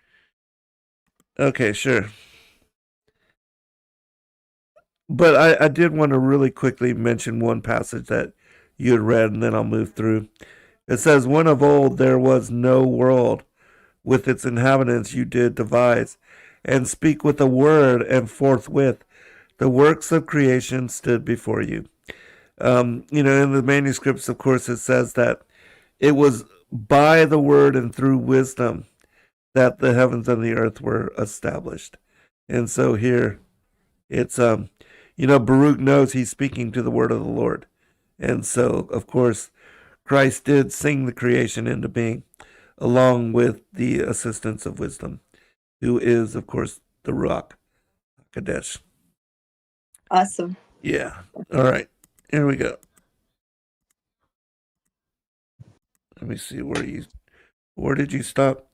Okay, sure. But I did want to really quickly mention one passage that you had read, and then I'll move through. It says, "When of old there was no world, with its inhabitants you did devise, and speak with a word, and forthwith the works of creation stood before you." In the manuscripts, of course, it says that it was by the word and through wisdom that the heavens and the earth were established. And so here it's Baruch knows he's speaking to the word of the Lord. And so, of course, Christ did sing the creation into being, along with the assistance of wisdom, who is, of course, the Ruach Kadesh. Awesome. Yeah. All right. Here we go. Let me see where did you stop?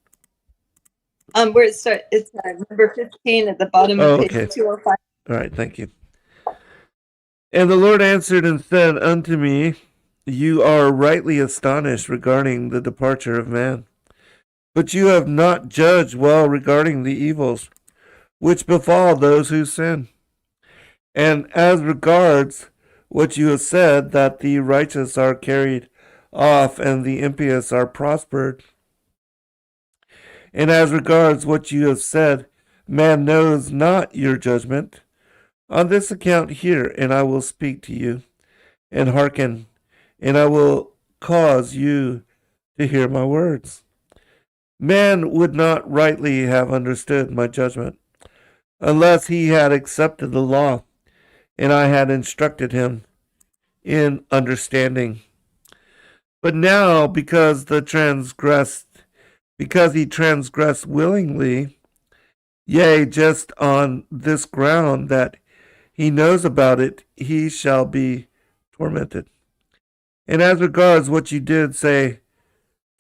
Where it starts, it's number 15 at the bottom of page 205. All right, thank you. "And the Lord answered and said unto me, You are rightly astonished regarding the departure of man, but you have not judged well regarding the evils which befall those who sin. And as regards what you have said, that the righteous are carried off and the impious are prospered. And as regards what you have said, man knows not your judgment. On this account hear, and I will speak to you, and hearken, and I will cause you to hear my words. Man would not rightly have understood my judgment, unless he had accepted the law, and I had instructed him in understanding. But now, because he transgressed willingly, yea, just on this ground that he knows about it, he shall be tormented. And as regards what you did say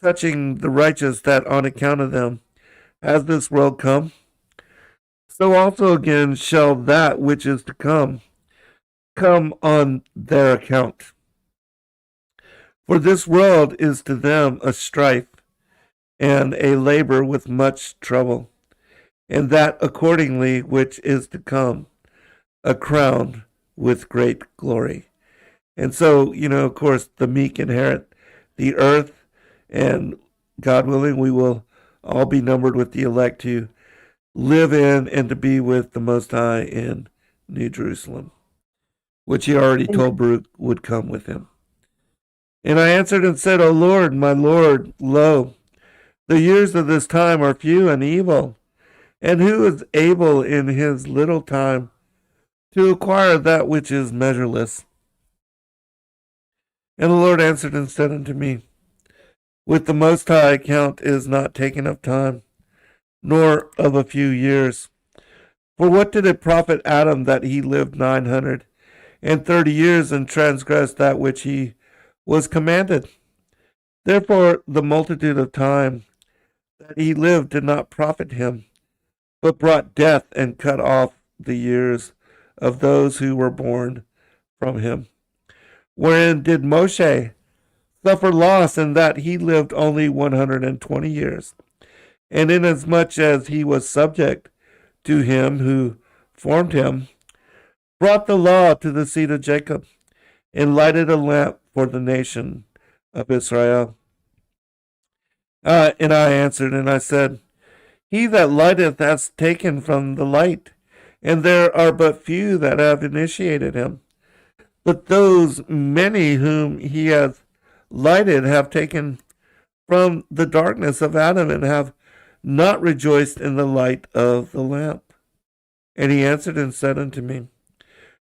touching the righteous, that on account of them has this world come, so also again shall that which is to come come on their account. For this world is to them a strife and a labor with much trouble, and that accordingly which is to come, a crown with great glory. And so, of course, the meek inherit the earth, and God willing, we will all be numbered with the elect to live in and to be with the Most High in New Jerusalem, which he already told Baruch would come with him. And I answered and said, O Lord, my Lord, lo, the years of this time are few and evil, and who is able in his little time to acquire that which is measureless? And the Lord answered and said unto me, with the Most High account is not taken of time, nor of a few years. For what did it profit Adam that he lived 930 years and transgressed that which he was commanded? Therefore the multitude of time that he lived did not profit him, but brought death and cut off the years of those who were born from him. Wherein did Moshe suffer loss in that he lived only 120 years? And inasmuch as he was subject to him who formed him, brought the law to the seed of Jacob, and lighted a lamp for the nation of Israel. And I answered and I said, he that lighteth hath taken from the light, and there are but few that have initiated him. But those many whom he hath lighted have taken from the darkness of Adam, and have not rejoiced in the light of the lamp. And he answered and said unto me,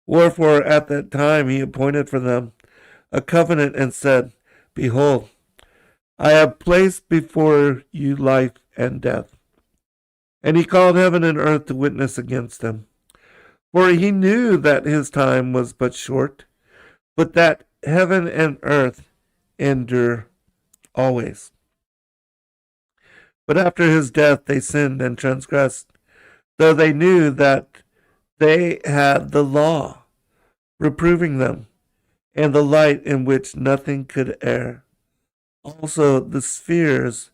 wherefore at that time he appointed for them a covenant, and said, behold, I have placed before you life and death. And he called heaven and earth to witness against them. For he knew that his time was but short, but that heaven and earth endure always. But after his death they sinned and transgressed, though they knew that they had the law, reproving them, and the light in which nothing could err. Also the spheres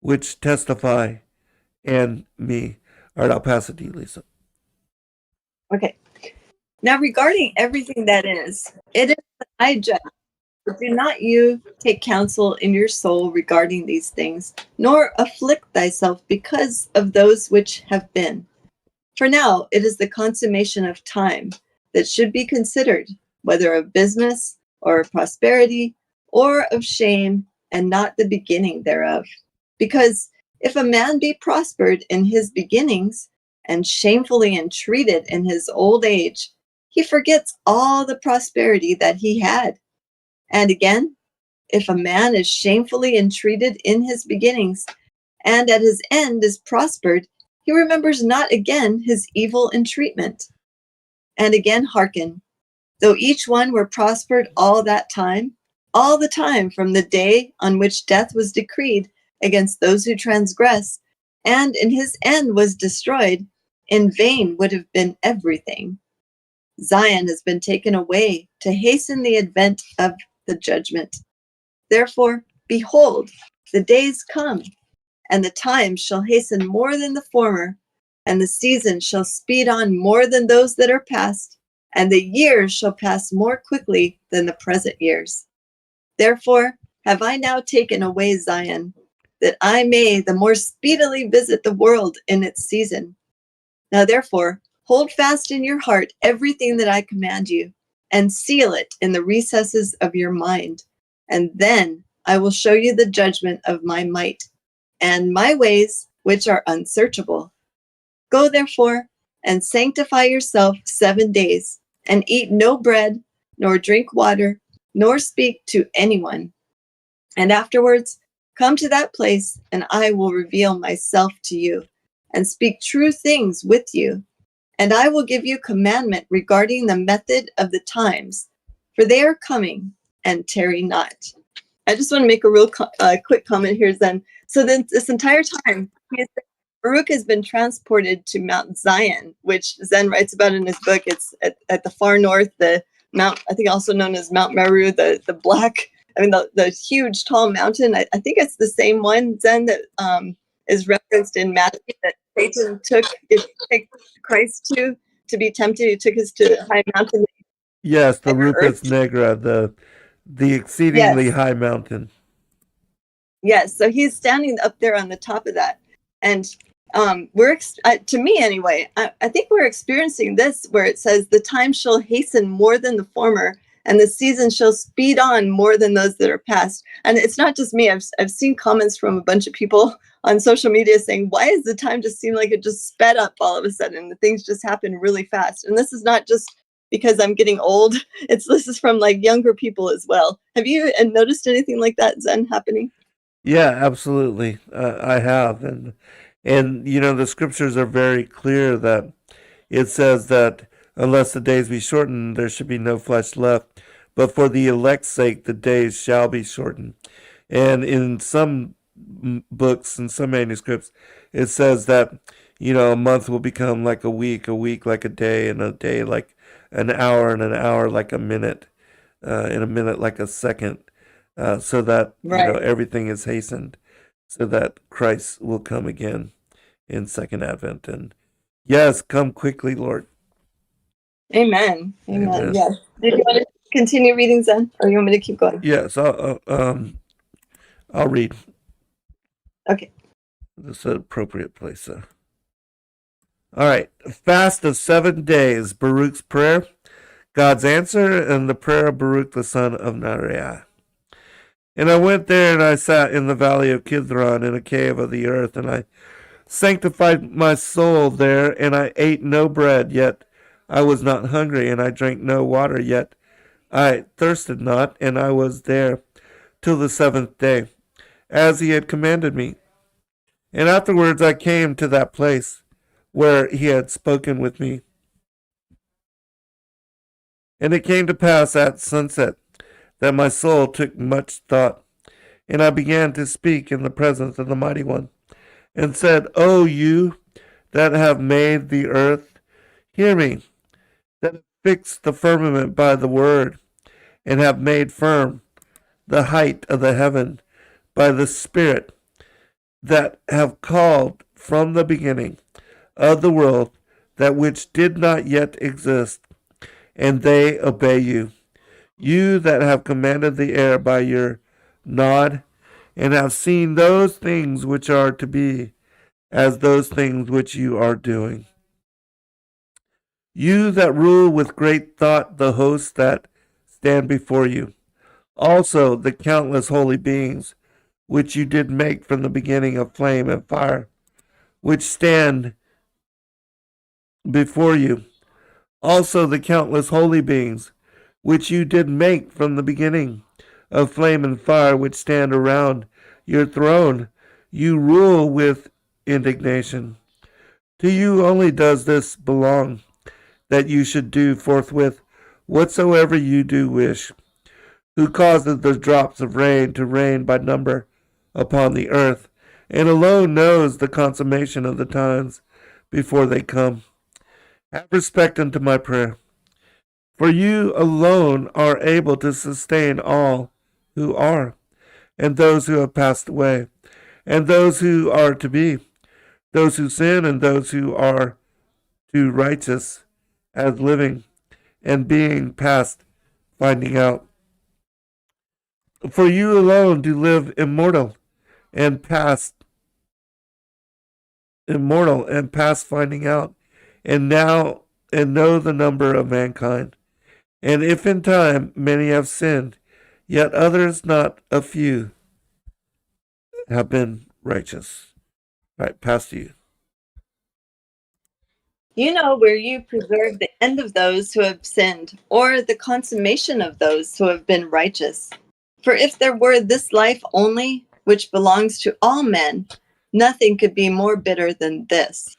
which testify, and me. All right, I'll pass it to you, Lisa. Okay. Now, regarding everything that is, it is I judge. Do not you take counsel in your soul regarding these things, nor afflict thyself because of those which have been. For now it is the consummation of time that should be considered, whether of business or of prosperity or of shame, and not the beginning thereof. Because if a man be prospered in his beginnings, and shamefully entreated in his old age, he forgets all the prosperity that he had. And again, if a man is shamefully entreated in his beginnings, and at his end is prospered, he remembers not again his evil entreatment. And again, hearken, though each one were prospered all the time from the day on which death was decreed against those who transgress, and in his end was destroyed, in vain would have been everything. Zion has been taken away to hasten the advent of the judgment. Therefore, behold, the days come, and the times shall hasten more than the former, and the seasons shall speed on more than those that are past, and the years shall pass more quickly than the present years. Therefore have I now taken away Zion, that I may the more speedily visit the world in its season. Now therefore, hold fast in your heart everything that I command you, and seal it in the recesses of your mind. And then I will show you the judgment of my might, and my ways which are unsearchable. Go therefore, and sanctify yourself 7 days, and eat no bread, nor drink water, nor speak to anyone. And afterwards, come to that place, and I will reveal myself to you, and speak true things with you. And I will give you commandment regarding the method of the times, for they are coming, and tarry not. I just want to make a real quick comment here, Zen. So then this entire time, Baruch has been transported to Mount Zion, which Zen writes about in his book. It's at the far north, the Mount, I think also known as Mount Meru, the black, I mean, the huge tall mountain. I think it's the same one, Zen, that is referenced in Matthew, that Satan took Christ to be tempted. He took us to the high mountain. Yes, the Earth. Rupus Negra, the exceedingly Yes, high mountain. yes. So he's standing up there on the top of that, and to me anyway, I think we're experiencing this where it says the time shall hasten more than the former, and the season shall speed on more than those that are past. And it's not just me. I've seen comments from a bunch of people on social media saying, why does the time just seem like it just sped up all of a sudden? The things just happen really fast. And this is not just because I'm getting old. This is from like younger people as well. Have you noticed anything like that, Zen, happening? Yeah, absolutely. I have, and the scriptures are very clear that it says that unless the days be shortened, there should be no flesh left. But for the elect's sake, the days shall be shortened. And in some books and some manuscripts, it says that a month will become like a week like a day, and a day like an hour, and an hour like a minute, and a minute like a second, so that Right. everything is hastened, so that Christ will come again in second advent. And yes, come quickly, Lord. Amen. Amen. Amen. Yes. Did you want to continue reading, Zen, or you want me to keep going? Yes, I'll read. Okay. This is an appropriate place. All right. Fast of 7 days, Baruch's prayer, God's answer, and the prayer of Baruch the son of Neriah. And I went there, and I sat in the valley of Kidron in a cave of the earth, and I sanctified my soul there, and I ate no bread, yet I was not hungry, and I drank no water, yet I thirsted not, and I was there till the 7th day, as he had commanded me. And afterwards I came to that place where he had spoken with me. And it came to pass at sunset that my soul took much thought, and I began to speak in the presence of the Mighty One, and said, O you that have made the earth, hear me, that have fixed the firmament by the word, and have made firm the height of the heaven by the Spirit, that have called from the beginning of the world that which did not yet exist, and they obey you. You that have commanded the air by your nod, and have seen those things which are to be as those things which you are doing. You that rule with great thought the hosts that stand before you, also the countless holy beings which you did make from the beginning of flame and fire, which stand before you, also the countless holy beings which you did make from the beginning of flame and fire, which stand around your throne. You rule with indignation. To you only does this belong, that you should do forthwith whatsoever you do wish, who causes the drops of rain to rain by number upon the earth, and alone knows the consummation of the times before they come. Have respect unto my prayer, for you alone are able to sustain all who are, and those who have passed away, and those who are to be, those who sin, and those who are too righteous as living, and being past finding out. For you alone do live immortal and past finding out, and now and know the number of mankind. And if in time many have sinned, yet others, not a few, have been righteous. All right, pass to you. You know where you preserve the end of those who have sinned, or the consummation of those who have been righteous. For if there were this life only, which belongs to all men, nothing could be more bitter than this.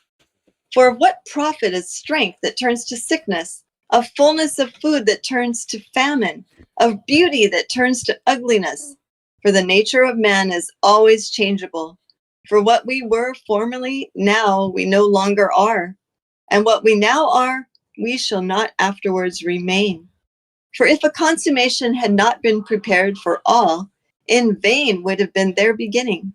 For of what profit is strength that turns to sickness, of fullness of food that turns to famine, of beauty that turns to ugliness? For the nature of man is always changeable. For what we were formerly, now we no longer are. And what we now are, we shall not afterwards remain. For if a consummation had not been prepared for all, in vain would have been their beginning.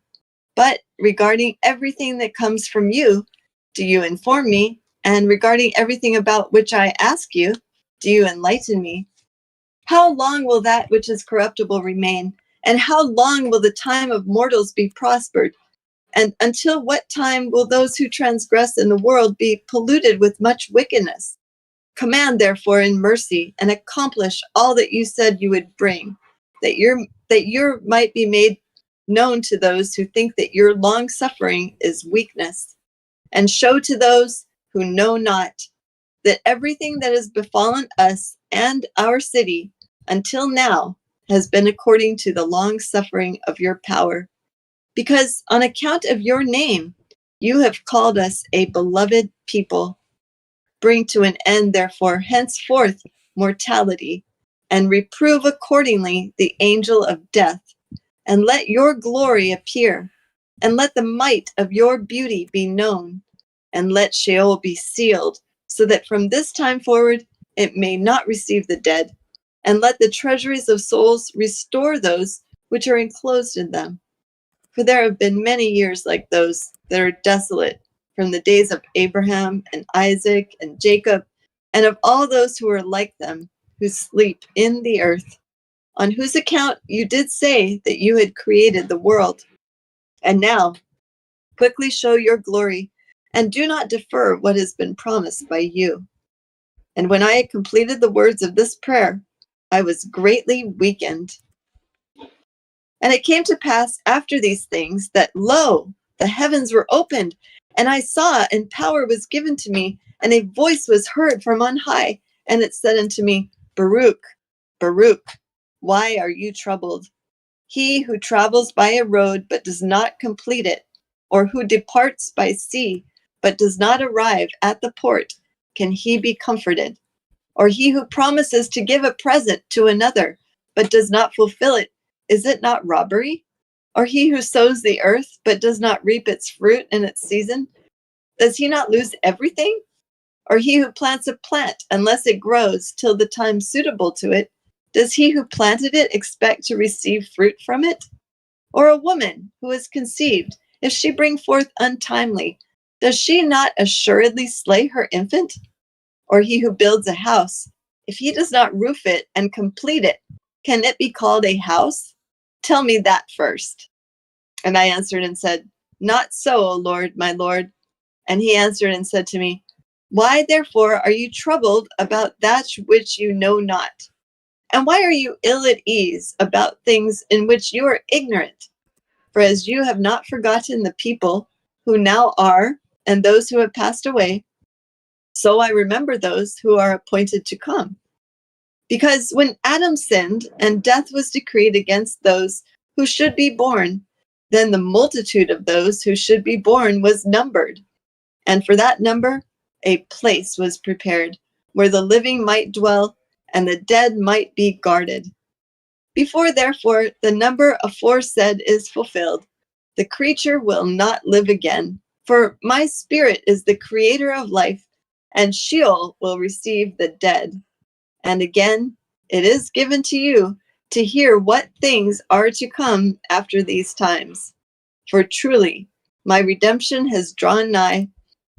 But regarding everything that comes from you, do you inform me? And regarding everything about which I ask you, do you enlighten me? How long will that which is corruptible remain? And how long will the time of mortals be prospered? And until what time will those who transgress in the world be polluted with much wickedness? Command, therefore, in mercy, and accomplish all that you said you would bring, that your might be made known to those who think that your long suffering is weakness, and show to those who know not that everything that has befallen us and our city until now has been according to the long suffering of your power. Because on account of your name, you have called us a beloved people. Bring to an end, therefore, henceforth mortality, and reprove accordingly the angel of death, and let your glory appear, and let the might of your beauty be known, and let Sheol be sealed, so that from this time forward it may not receive the dead, and let the treasuries of souls restore those which are enclosed in them. For there have been many years like those that are desolate, from the days of Abraham and Isaac and Jacob, and of all those who are like them, who sleep in the earth, on whose account you did say that you had created the world. And now, quickly show your glory, and do not defer what has been promised by you. And when I had completed the words of this prayer, I was greatly weakened. And it came to pass after these things that, lo, the heavens were opened, and I saw, and power was given to me, and a voice was heard from on high, and it said unto me, Baruch, Baruch, why are you troubled? He who travels by a road but does not complete it, or who departs by sea but does not arrive at the port, can he be comforted? Or he who promises to give a present to another but does not fulfill it, is it not robbery? Or he who sows the earth but does not reap its fruit in its season, does he not lose everything? Or he who plants a plant, unless it grows till the time suitable to it, does he who planted it expect to receive fruit from it? Or a woman who is conceived, if she bring forth untimely, does she not assuredly slay her infant? Or he who builds a house, if he does not roof it and complete it, can it be called a house? Tell me that first. And I answered and said, Not so, O Lord, my Lord. And he answered and said to me, Why therefore are you troubled about that which you know not? And why are you ill at ease about things in which you are ignorant? For as you have not forgotten the people who now are, and those who have passed away, so I remember those who are appointed to come. Because when Adam sinned and death was decreed against those who should be born, then the multitude of those who should be born was numbered. And for that number, a place was prepared where the living might dwell and the dead might be guarded. Before, therefore, the number aforesaid is fulfilled, the creature will not live again. For my spirit is the creator of life, and Sheol will receive the dead. And again, it is given to you to hear what things are to come after these times. For truly, my redemption has drawn nigh,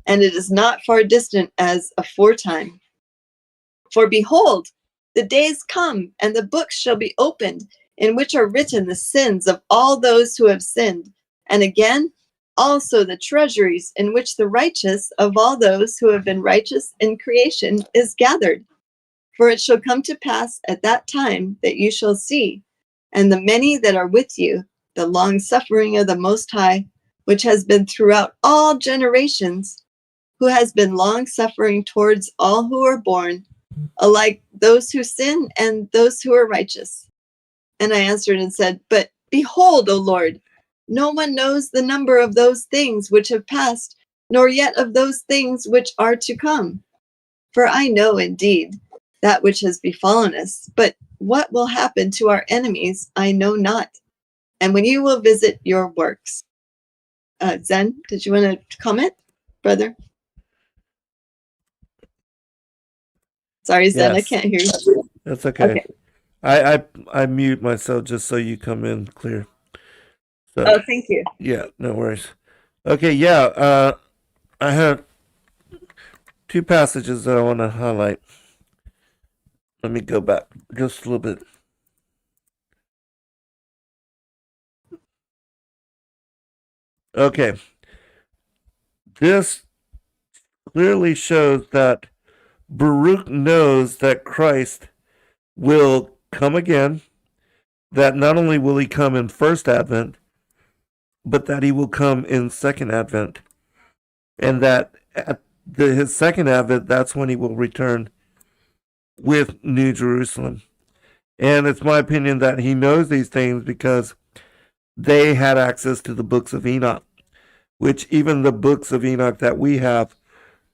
and it is not far distant as aforetime. For behold, the days come, and the books shall be opened, in which are written the sins of all those who have sinned. And again, also the treasuries in which the righteous of all those who have been righteous in creation is gathered. For it shall come to pass at that time that you shall see, and the many that are with you, the long suffering of the Most High, which has been throughout all generations, who has been long suffering towards all who are born, alike those who sin and those who are righteous. And I answered and said, But behold, O Lord, no one knows the number of those things which have passed, nor yet of those things which are to come. For I know indeed that which has befallen us, but what will happen to our enemies, I know not. And when you will visit your works. Zen, did you want to comment, brother? Sorry, Zen, I Yes. can't hear you. That's okay. Okay. I mute myself just so you come in clear. So Oh, thank you. yeah, no worries. Okay, yeah. I have two passages that I want to highlight. Let me go back just a little bit. Okay, this clearly shows that Baruch knows that Christ will come again, that not only will he come in first advent, but that he will come in second advent. And that at his second advent, that's when he will return with New Jerusalem. And it's my opinion that he knows these things because they had access to the books of Enoch, which even the books of Enoch that we have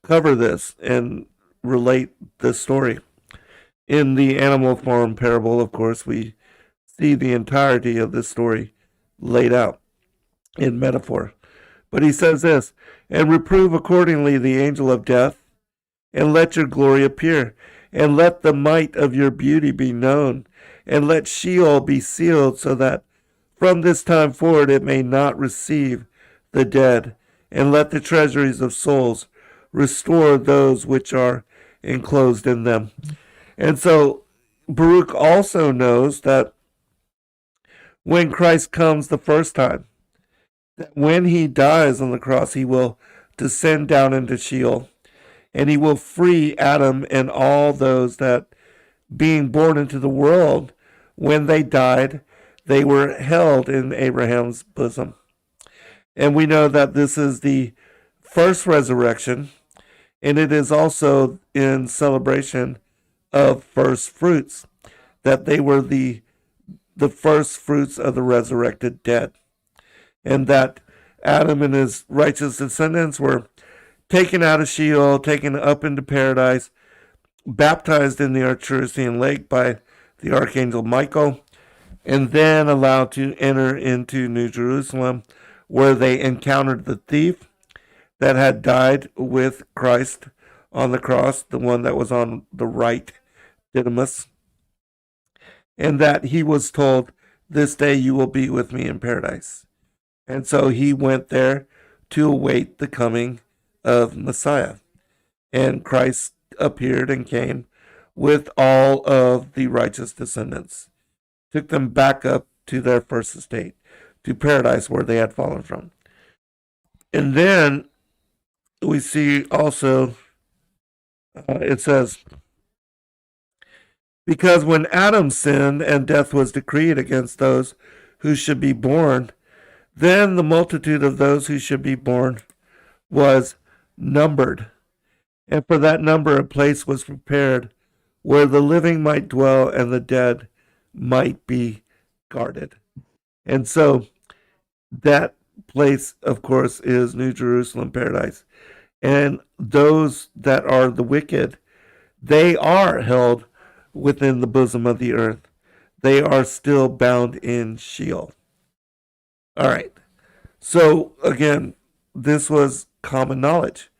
cover this and relate the story. In the animal farm parable, of course, we see the entirety of this story laid out in metaphor. But he says this, and reprove accordingly the angel of death, and let your glory appear, and let the might of your beauty be known, and let Sheol be sealed, so that from this time forward it may not receive the dead, and let the treasuries of souls restore those which are enclosed in them. And so Baruch also knows that when Christ comes the first time, that when he dies on the cross, he will descend down into Sheol, and he will free Adam and all those that, being born into the world, when they died, they were held in Abraham's bosom. And we know that this is the first resurrection, and it is also in celebration of first fruits, that they were the first fruits of the resurrected dead, and that Adam and his righteous descendants were taken out of Sheol, taken up into paradise, baptized in the Arturian lake by the archangel Michael, and then allowed to enter into New Jerusalem, where they encountered the thief that had died with Christ on the cross, the one that was on the right, Didymus, and that he was told, "This day you will be with me in paradise." And so he went there to await the coming of Messiah. And Christ appeared and came with all of the righteous descendants, took them back up to their first estate, to paradise where they had fallen from. And then we see also, it says, because when Adam sinned and death was decreed against those who should be born, then the multitude of those who should be born was numbered. And for that number a place was prepared where the living might dwell and the dead might be guarded. And so that place, of course, is New Jerusalem, paradise. And those that are the wicked, they are held within the bosom of the earth. They are still bound in Sheol. All right. So again, this was common knowledge.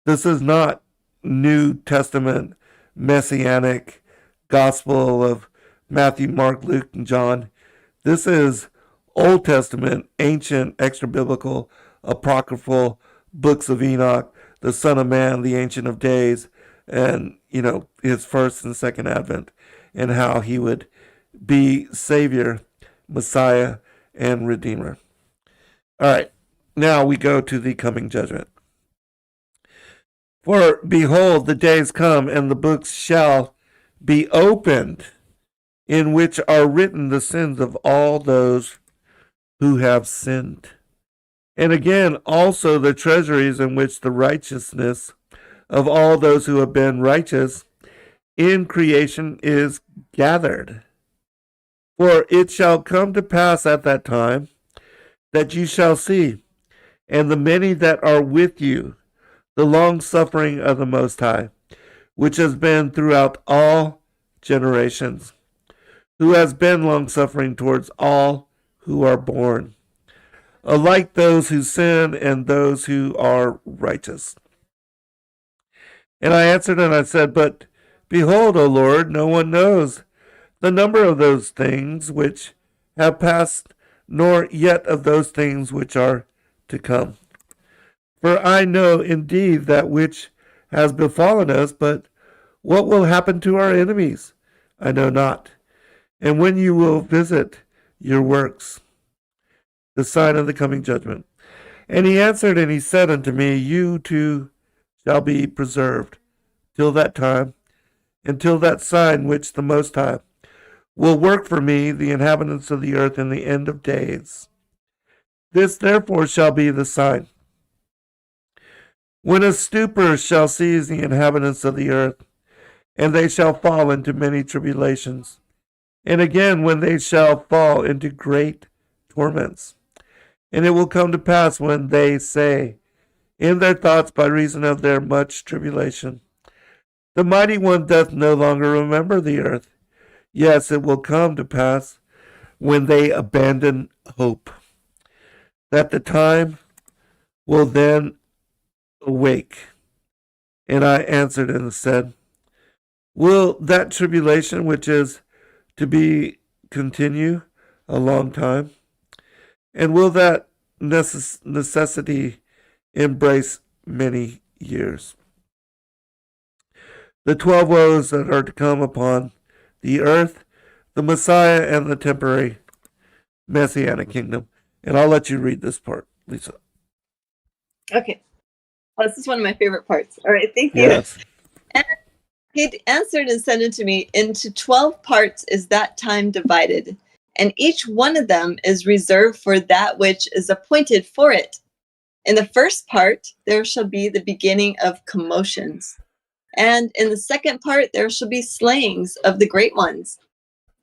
This is not New Testament messianic gospel of Matthew, Mark, Luke, and John. This is Old Testament, ancient, extra biblical, apocryphal books of Enoch, the Son of Man, the Ancient of Days, and his first and second advent, and how he would be Savior, Messiah, and Redeemer. All right, now we go to the coming judgment. For behold, the days come, and the books shall be opened, in which are written the sins of all those who have sinned. And again, also the treasuries in which the righteousness of all those who have been righteous in creation is gathered. For it shall come to pass at that time that you shall see, and the many that are with you, the long suffering of the Most High, which has been throughout all generations, who has been long suffering towards all who are born, alike those who sin and those who are righteous. And I answered and I said, but Behold, O Lord, no one knows the number of those things which have passed, nor yet of those things which are to come. For I know indeed that which has befallen us, but what will happen to our enemies, I know not. And when you will visit your works, the sign of the coming judgment. And he answered and he said unto me, You too shall be preserved till that time, until that sign which the Most High will work for me, the inhabitants of the earth, in the end of days. This therefore shall be the sign. When a stupor shall seize the inhabitants of the earth, and they shall fall into many tribulations, and again when they shall fall into great torments. And it will come to pass when they say in their thoughts by reason of their much tribulation, The mighty one doth no longer remember the earth. Yes, it will come to pass when they abandon hope, that the time will then awake. And I answered and said, Will that tribulation which is to be continue a long time? And will that necessity embrace many years? The 12 woes that are to come upon the earth, the Messiah, and the temporary Messianic kingdom. And I'll let you read this part, Lisa. Okay. Well, this is one of my favorite parts. All right, thank you. Yes. And he answered and said unto me, Into 12 parts is that time divided, and each one of them is reserved for that which is appointed for it. In the first part, there shall be the beginning of commotions. And in the second part, there shall be slayings of the great ones.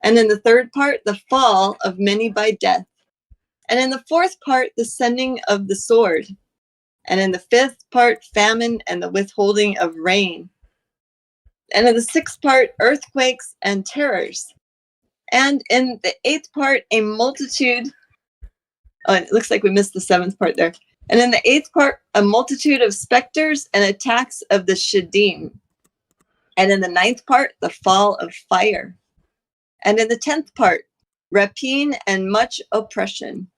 And in the third part, the fall of many by death. And in the fourth part, the sending of the sword. And in the fifth part, famine and the withholding of rain. And in the sixth part, earthquakes and terrors. And in the eighth part, a multitude. Oh, it looks like we missed the seventh part there. And in the eighth part, a multitude of specters and attacks of the Shadim. And in the ninth part, the fall of fire. And in the 10th part, rapine and much oppression.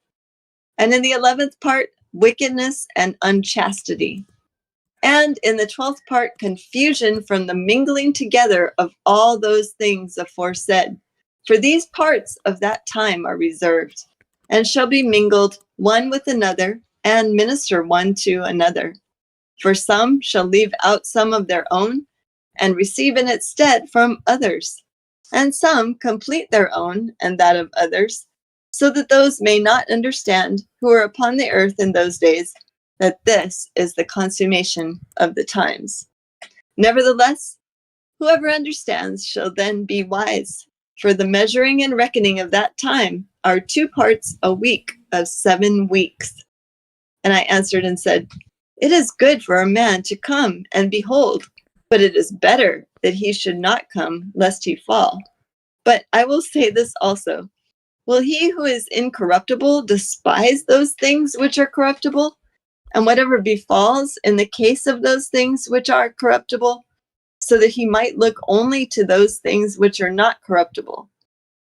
And in the 11th part, wickedness and unchastity. And in the 12th part, confusion from the mingling together of all those things aforesaid. For these parts of that time are reserved, and shall be mingled one with another, and minister one to another. For some shall leave out some of their own, and receive in its stead from others. And some complete their own and that of others, so that those may not understand who are upon the earth in those days, that this is the consummation of the times. Nevertheless, whoever understands shall then be wise, for the measuring and reckoning of that time are 2 parts a week of 7 weeks. And I answered and said, It is good for a man to come and behold, but it is better that he should not come, lest he fall. But I will say this also, will he who is incorruptible despise those things which are corruptible? And whatever befalls in the case of those things which are corruptible, so that he might look only to those things which are not corruptible.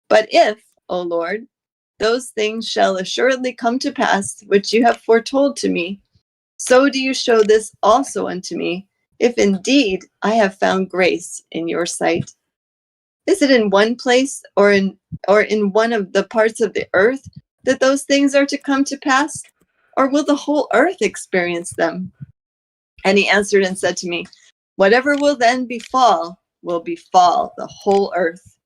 But if, O Lord, those things shall assuredly come to pass, which you have foretold to me, so do you show this also unto me, if indeed I have found grace in your sight. Is it in one place or in one of the parts of the earth that those things are to come to pass? Or will the whole earth experience them? And he answered and said to me, Whatever will then befall will befall the whole earth.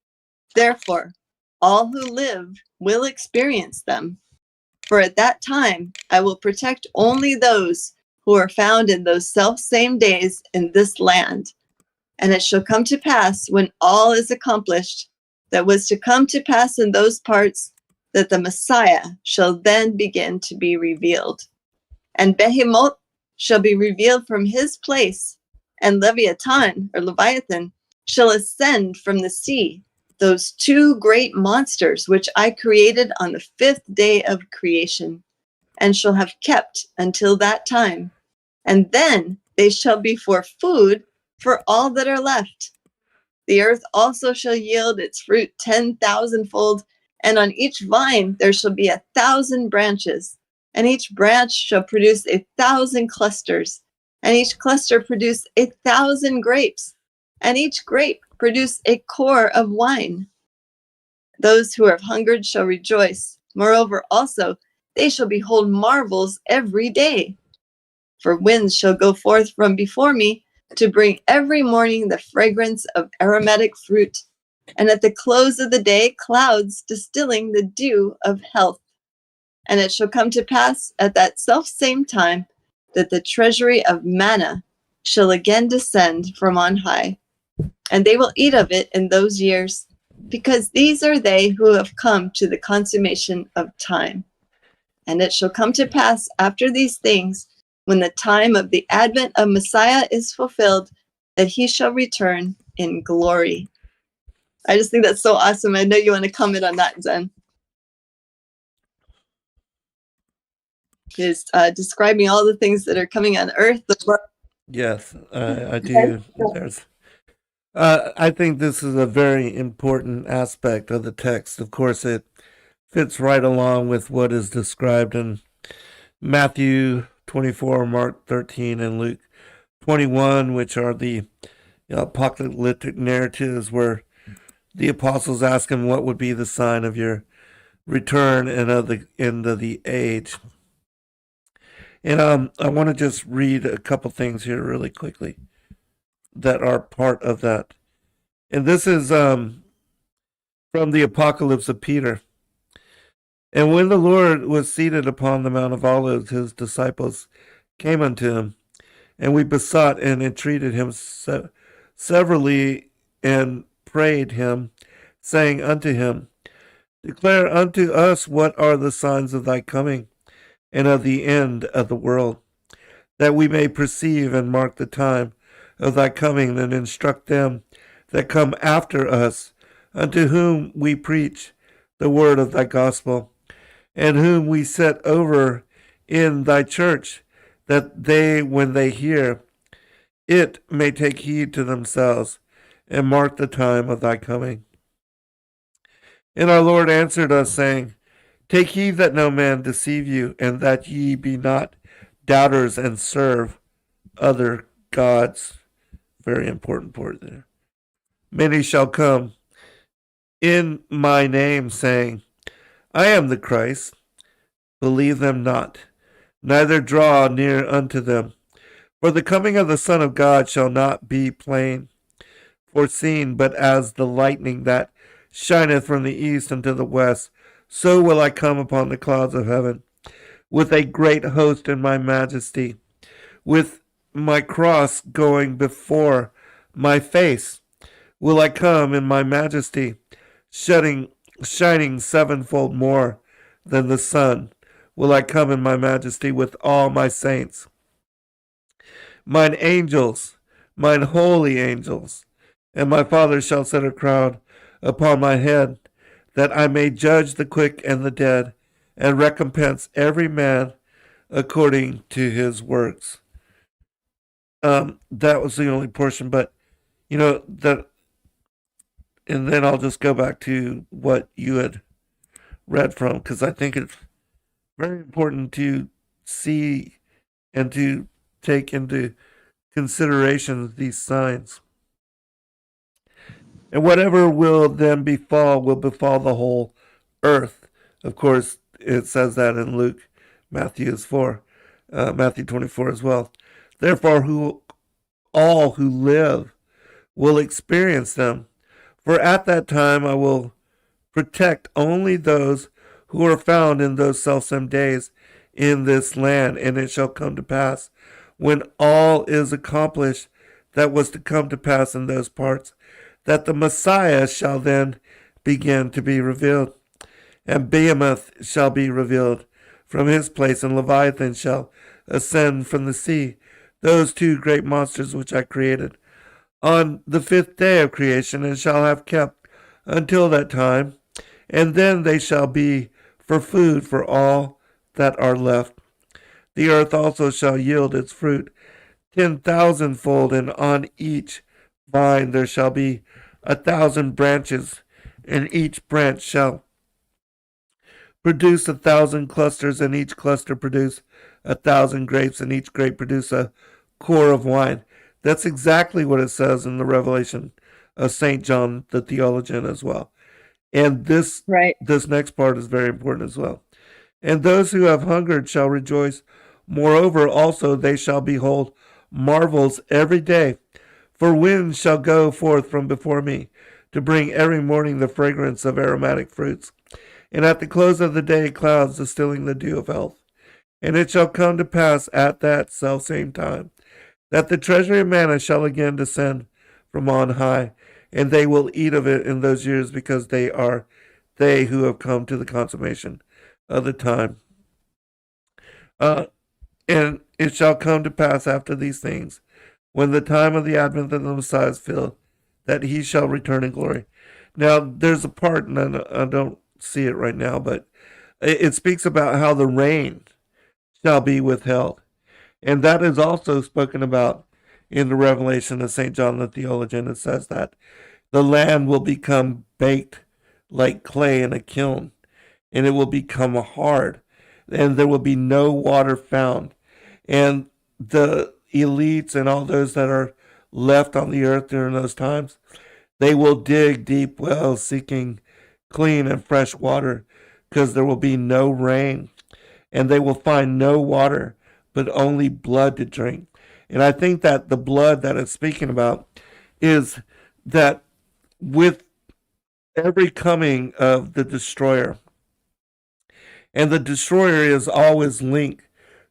Therefore, all who live will experience them. For at that time I will protect only those who are found in those selfsame days in this land. And it shall come to pass, when all is accomplished, that was to come to pass in those parts, that the Messiah shall then begin to be revealed. And Behemoth shall be revealed from his place, and Leviathan shall ascend from the sea, those 2 great monsters which I created on the 5th day of creation, and shall have kept until that time. And then they shall be for food for all that are left. The earth also shall yield its fruit 10,000-fold, and on each vine there shall be 1,000 branches, and each branch shall produce 1,000 clusters, and each cluster produce 1,000 grapes, and each grape produce a core of wine. Those who have hungered shall rejoice. Moreover, also, they shall behold marvels every day. For winds shall go forth from before me to bring every morning the fragrance of aromatic fruit, and at the close of the day, clouds distilling the dew of health. And it shall come to pass at that selfsame time that the treasury of manna shall again descend from on high, and they will eat of it in those years, because these are they who have come to the consummation of time. And it shall come to pass after these things, when the time of the advent of Messiah is fulfilled, that he shall return in glory. I just think that's so awesome. I know you want to comment on that, Zen. Is describing all the things that are coming on earth. Yes, I do. I think this is a very important aspect of the text. Of course, it fits right along with what is described in Matthew 24, Mark 13, and Luke 21, which are the apocalyptic narratives where the apostles ask him what would be the sign of your return and of the end of the age. And I want to just read a couple things here really quickly that are part of that. And this is from the Apocalypse of Peter. And when the Lord was seated upon the Mount of Olives, his disciples came unto him, and we besought and entreated him severally and prayed him, saying unto him, Declare unto us what are the signs of thy coming and of the end of the world, that we may perceive and mark the time of thy coming, and instruct them that come after us, unto whom we preach the word of thy gospel, and whom we set over in thy church, that they, when they hear it, may take heed to themselves, and mark the time of thy coming. And our Lord answered us, saying, Take heed that no man deceive you, and that ye be not doubters, and serve other gods. Very important part there. Many shall come in my name, saying, I am the Christ. Believe them not, neither draw near unto them. For the coming of the Son of God shall not be plain foreseen, but as the lightning that shineth from the east unto the west, so will I come upon the clouds of heaven, with a great host in my majesty, with my cross going before my face. Will I come in my majesty, shining sevenfold more than the sun. Will I come in my majesty with all my saints, mine angels, mine holy angels, and my Father shall set a crown upon my head, that I may judge the quick and the dead, and recompense every man according to his works. That was the only portion, but that, and then I'll just go back to what you had read from, because I think it's very important to see and to take into consideration these signs. And whatever will then befall will befall the whole earth. Of course, it says that in Luke, Matthew 24 as well. Therefore, all who live will experience them. For at that time I will protect only those who are found in those selfsome days in this land. And it shall come to pass, when all is accomplished that was to come to pass in those parts, that the Messiah shall then begin to be revealed. And Behemoth shall be revealed from his place, and Leviathan shall ascend from the sea, those two great monsters which I created on the fifth day of creation, and shall have kept until that time. And then they shall be for food for all that are left. The earth also shall yield its fruit 10,000-fold, and on each vine there shall be 1,000 branches, and each branch shall produce 1,000 clusters, and each cluster produce 1,000 grapes, and each grape produce a core of wine. That's exactly what it says in the Revelation of Saint John the theologian as well. And Right. this next part is very important as well. And those who have hungered shall rejoice. Moreover, also they shall behold marvels every day. For winds shall go forth from before me to bring every morning the fragrance of aromatic fruits. And at the close of the day, clouds distilling the dew of health. And it shall come to pass at that selfsame time that the treasury of manna shall again descend from on high, and they will eat of it in those years, because they are they who have come to the consummation of the time. Uh, and it shall come to pass after these things, when the time of the advent of the Messiah is filled, that he shall return in glory. Now, there's a part, and I don't see it right now, but it speaks about how the rain shall be withheld. And that is also spoken about in the Revelation of St. John the Theologian. It says that the land will become baked like clay in a kiln, and it will become hard, and there will be no water found. And the elites and all those that are left on the earth during those times, they will dig deep wells seeking clean and fresh water, because there will be no rain, and they will find no water, but only blood to drink. And I think that the blood that it's speaking about is that with every coming of the destroyer, and the destroyer is always linked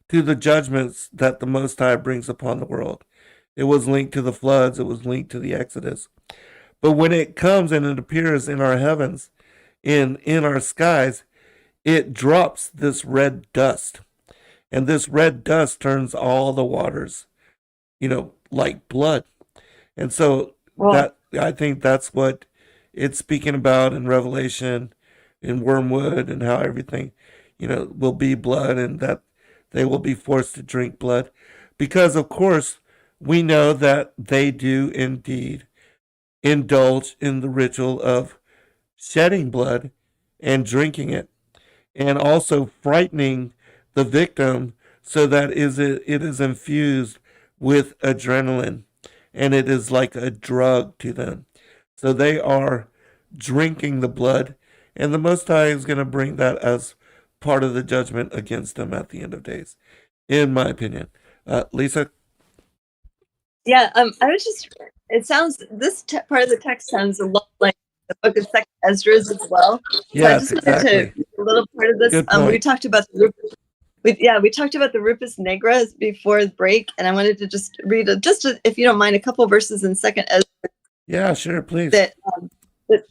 to the judgments that the Most High brings upon the world. It was linked to the floods, it was linked to the Exodus. But when it comes and it appears in our heavens, in our skies, it drops this red dust. And this red dust turns all the waters, like blood. And so Well, that I think that's what it's speaking about in Revelation, in Wormwood, and how everything, will be blood, and that they will be forced to drink blood. Because, of course, we know that they do indeed indulge in the ritual of shedding blood and drinking it, and also frightening the victim so that it is infused with adrenaline, and it is like a drug to them. So they are drinking the blood, and the Most High is going to bring that as part of the judgment against them at the end of days, in my opinion. Lisa? yeah, I was just, it sounds, this part of the text sounds a lot like the book of Second Esdras as well. So I Yes, just wanted to exactly. read a little part of this. Good point. We talked about the Rupus Negra before the break, and I wanted to just read, if you don't mind, a couple verses in Second Esdras Yeah, sure, please. that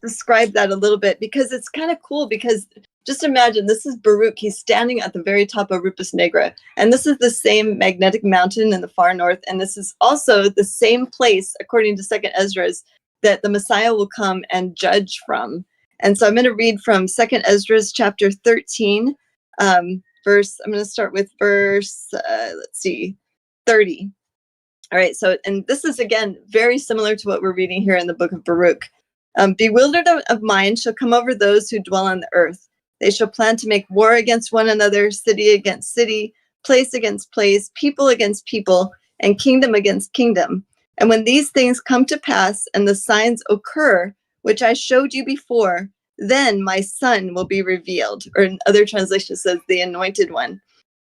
describe that a little bit, because it's kind of cool. Because just imagine, this is Baruch. He's standing at the very top of Rupus Negra, and this is the same magnetic mountain in the far north, and this is also the same place, according to Second Esdras, that the Messiah will come and judge from. And so I'm going to read from Second Esdras chapter 13, verse. I'm going to start with verse 30. All right, so, and this is again very similar to what we're reading here in the book of Baruch. Bewildered of mind shall come over those who dwell on the earth. They shall plan to make war against one another, city against city, place against place, people against people, and kingdom against kingdom. And when these things come to pass and the signs occur, which I showed you before, then my son will be revealed. Or in other translations says the anointed one,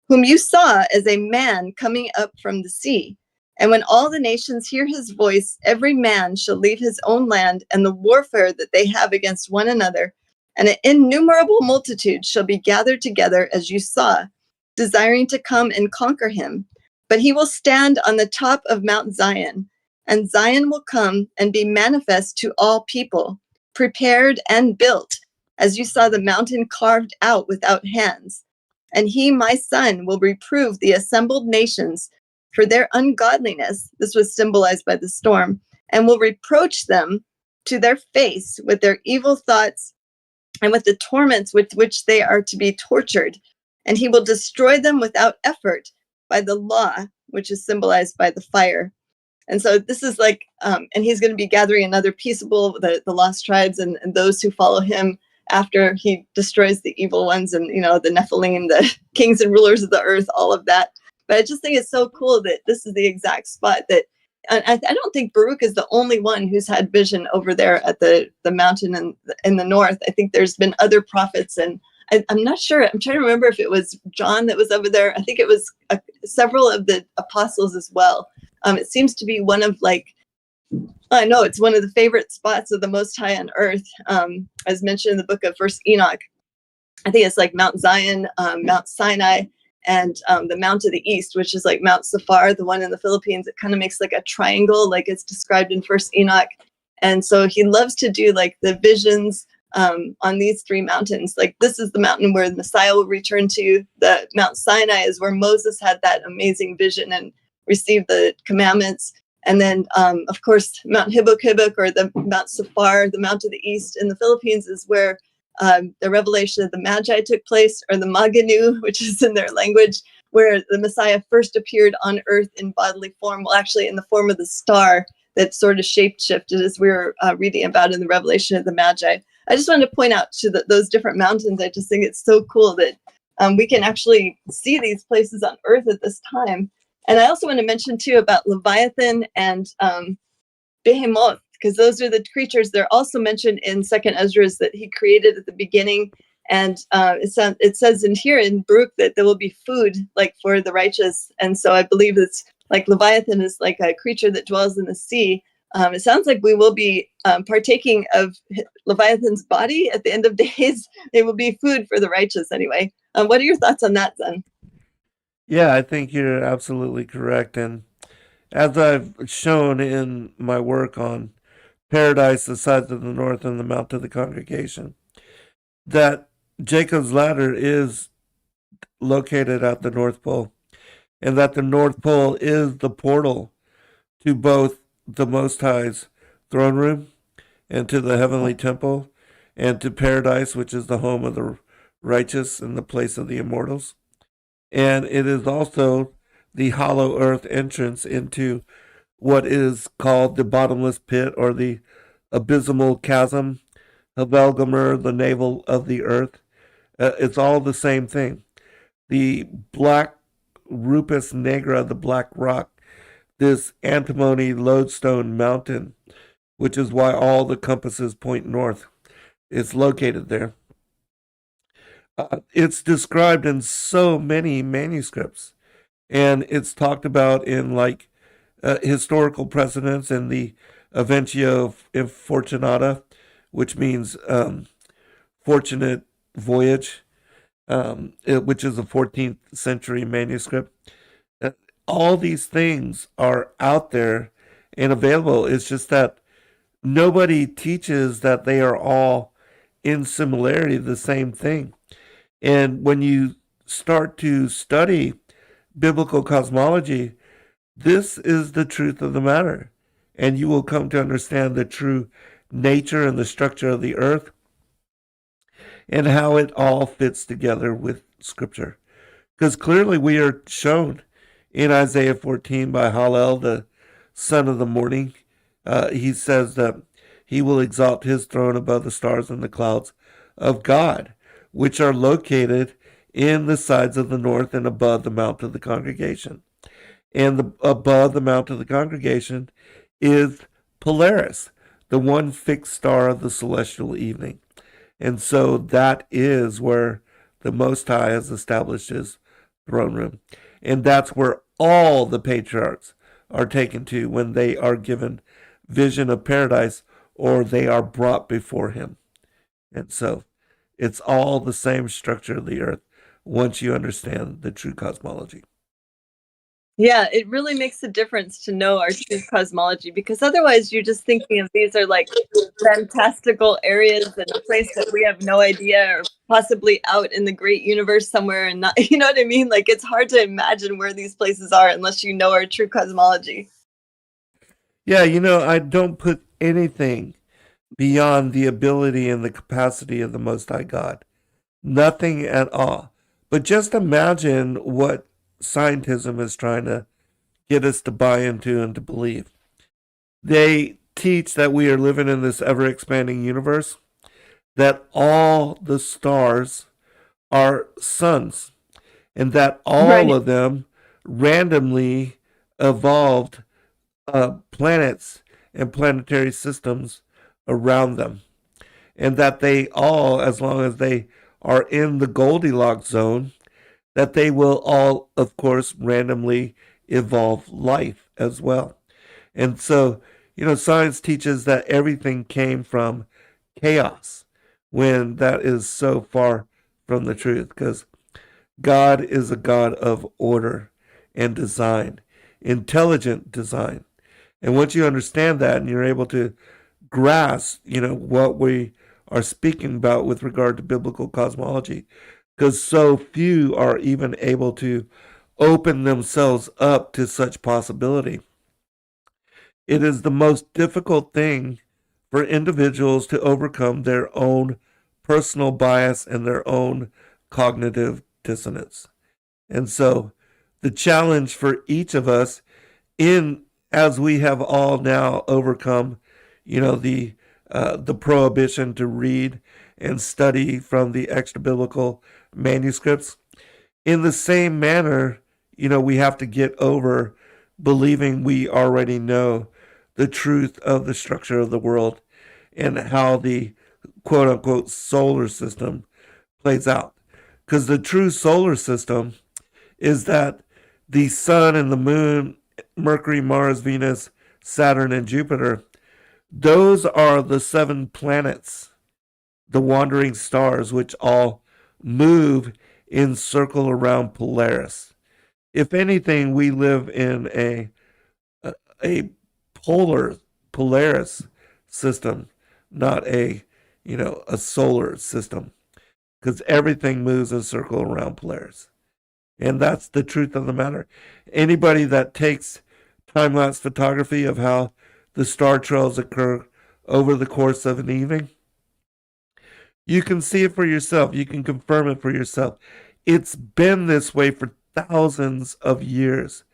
whom you saw as a man coming up from the sea. And when all the nations hear his voice, every man shall leave his own land and the warfare that they have against one another, and an innumerable multitude shall be gathered together, as you saw, desiring to come and conquer him. But he will stand on the top of Mount Zion, and Zion will come and be manifest to all people, prepared and built, as you saw the mountain carved out without hands. And he, my son, will reprove the assembled nations for their ungodliness. This was symbolized by the storm, and will reproach them to their face with their evil thoughts and with the torments with which they are to be tortured. And he will destroy them without effort by the law, which is symbolized by the fire. And so this is like, and he's going to be gathering another peaceable, the lost tribes and those who follow him after he destroys the evil ones and, the Nephilim, the kings and rulers of the earth, all of that. But I just think it's so cool that this is the exact spot that, and I don't think Baruch is the only one who's had vision over there at the mountain in the north. I think there's been other prophets, and I'm not sure. I'm trying to remember if it was John that was over there. I think it was several of the apostles as well. It seems to be one of I know it's one of the favorite spots of the Most High on earth. As mentioned in the book of First Enoch, I think it's like Mount Zion, Mount Sinai, and the Mount of the East, which is like Mount Safar, the one in the Philippines. It kind of makes like a triangle, like it's described in First Enoch. And so he loves to do like the visions on these three mountains. Like this is the mountain where the Messiah will return to. The Mount Sinai is where Moses had that amazing vision and received the commandments. And then, of course, Mount Hibok or the Mount Safar, the Mount of the East in the Philippines, is where the revelation of the Magi took place, or the Maganu, which is in their language, where the Messiah first appeared on earth in bodily form, well, actually in the form of the star that sort of shape-shifted, as we were reading about in the revelation of the Magi. I just wanted to point out to those different mountains. I just think it's so cool that we can actually see these places on earth at this time. And I also want to mention, too, about Leviathan and Behemoth, because those are the creatures. They're also mentioned in Second Esdras that he created at the beginning. And it says in here in Baruch that there will be food like for the righteous. And so I believe it's like Leviathan is like a creature that dwells in the sea. It sounds like we will be partaking of Leviathan's body at the end of days. It will be food for the righteous anyway. What are your thoughts on that, Zen? Yeah, I think you're absolutely correct. And as I've shown in my work on Paradise, the sides of the north, and the Mount of the Congregation, that Jacob's ladder is located at the North Pole, and that the North Pole is the portal to both the Most High's throne room and to the heavenly temple and to paradise, which is the home of the righteous and the place of the immortals. And it is also the hollow earth entrance into what is called the bottomless pit or the abysmal chasm, Havelgomer, the navel of the earth. It's all the same thing. The black Rupus Negra, the black rock, this antimony lodestone mountain, which is why all the compasses point north. It's located there. It's described in so many manuscripts, and it's talked about in historical precedents in the Aventio Fortunata, which means fortunate voyage, which is a 14th century manuscript. All these things are out there and available. It's just that nobody teaches that they are all in similarity the same thing. And when you start to study biblical cosmology, this is the truth of the matter. And you will come to understand the true nature and the structure of the earth and how it all fits together with Scripture. Because clearly we are shown in Isaiah 14 by Hallel, the son of the morning. He says that he will exalt his throne above the stars and the clouds of God, which are located in the sides of the north and above the Mount of the Congregation. And above the Mount of the Congregation is Polaris, the one fixed star of the celestial evening. And so that is where the Most High has established his throne room. And that's where all the patriarchs are taken to when they are given vision of paradise or they are brought before him. And so it's all the same structure of the earth once you understand the true cosmology. Yeah, it really makes a difference to know our true cosmology, because otherwise you're just thinking of these are like fantastical areas and a place that we have no idea, or possibly out in the great universe somewhere, and not, you know what I mean? Like it's hard to imagine where these places are unless you know our true cosmology. Yeah, I don't put anything beyond the ability and the capacity of the Most High God. Nothing at all. But just imagine what scientism is trying to get us to buy into and to believe. They teach that we are living in this ever expanding universe, that all the stars are suns, and that all Right. of them randomly evolved planets and planetary systems around them. And that they all, as long as they are in the Goldilocks zone, that they will all, of course, randomly evolve life as well. And so, science teaches that everything came from chaos when that is so far from the truth, because God is a God of order and design, intelligent design. And once you understand that and you're able to grasp, what we are speaking about with regard to biblical cosmology, because so few are even able to open themselves up to such possibility. It is the most difficult thing for individuals to overcome their own personal bias and their own cognitive dissonance. And so the challenge for each of us in as we have all now overcome, the prohibition to read and study from the extra biblical manuscripts. In the same manner, we have to get over believing we already know the truth of the structure of the world and how the quote unquote solar system plays out. Because the true solar system is that the sun and the moon, Mercury, Mars, Venus, Saturn, and Jupiter, those are the 7 planets, the wandering stars, which all move in circle around Polaris. If anything, we live in a polar Polaris system, not a solar system, because everything moves in a circle around Polaris. And that's the truth of the matter. Anybody that takes time lapse photography of how the star trails occur over the course of an evening, you can see it for yourself. You can confirm it for yourself. It's been this way for thousands of years.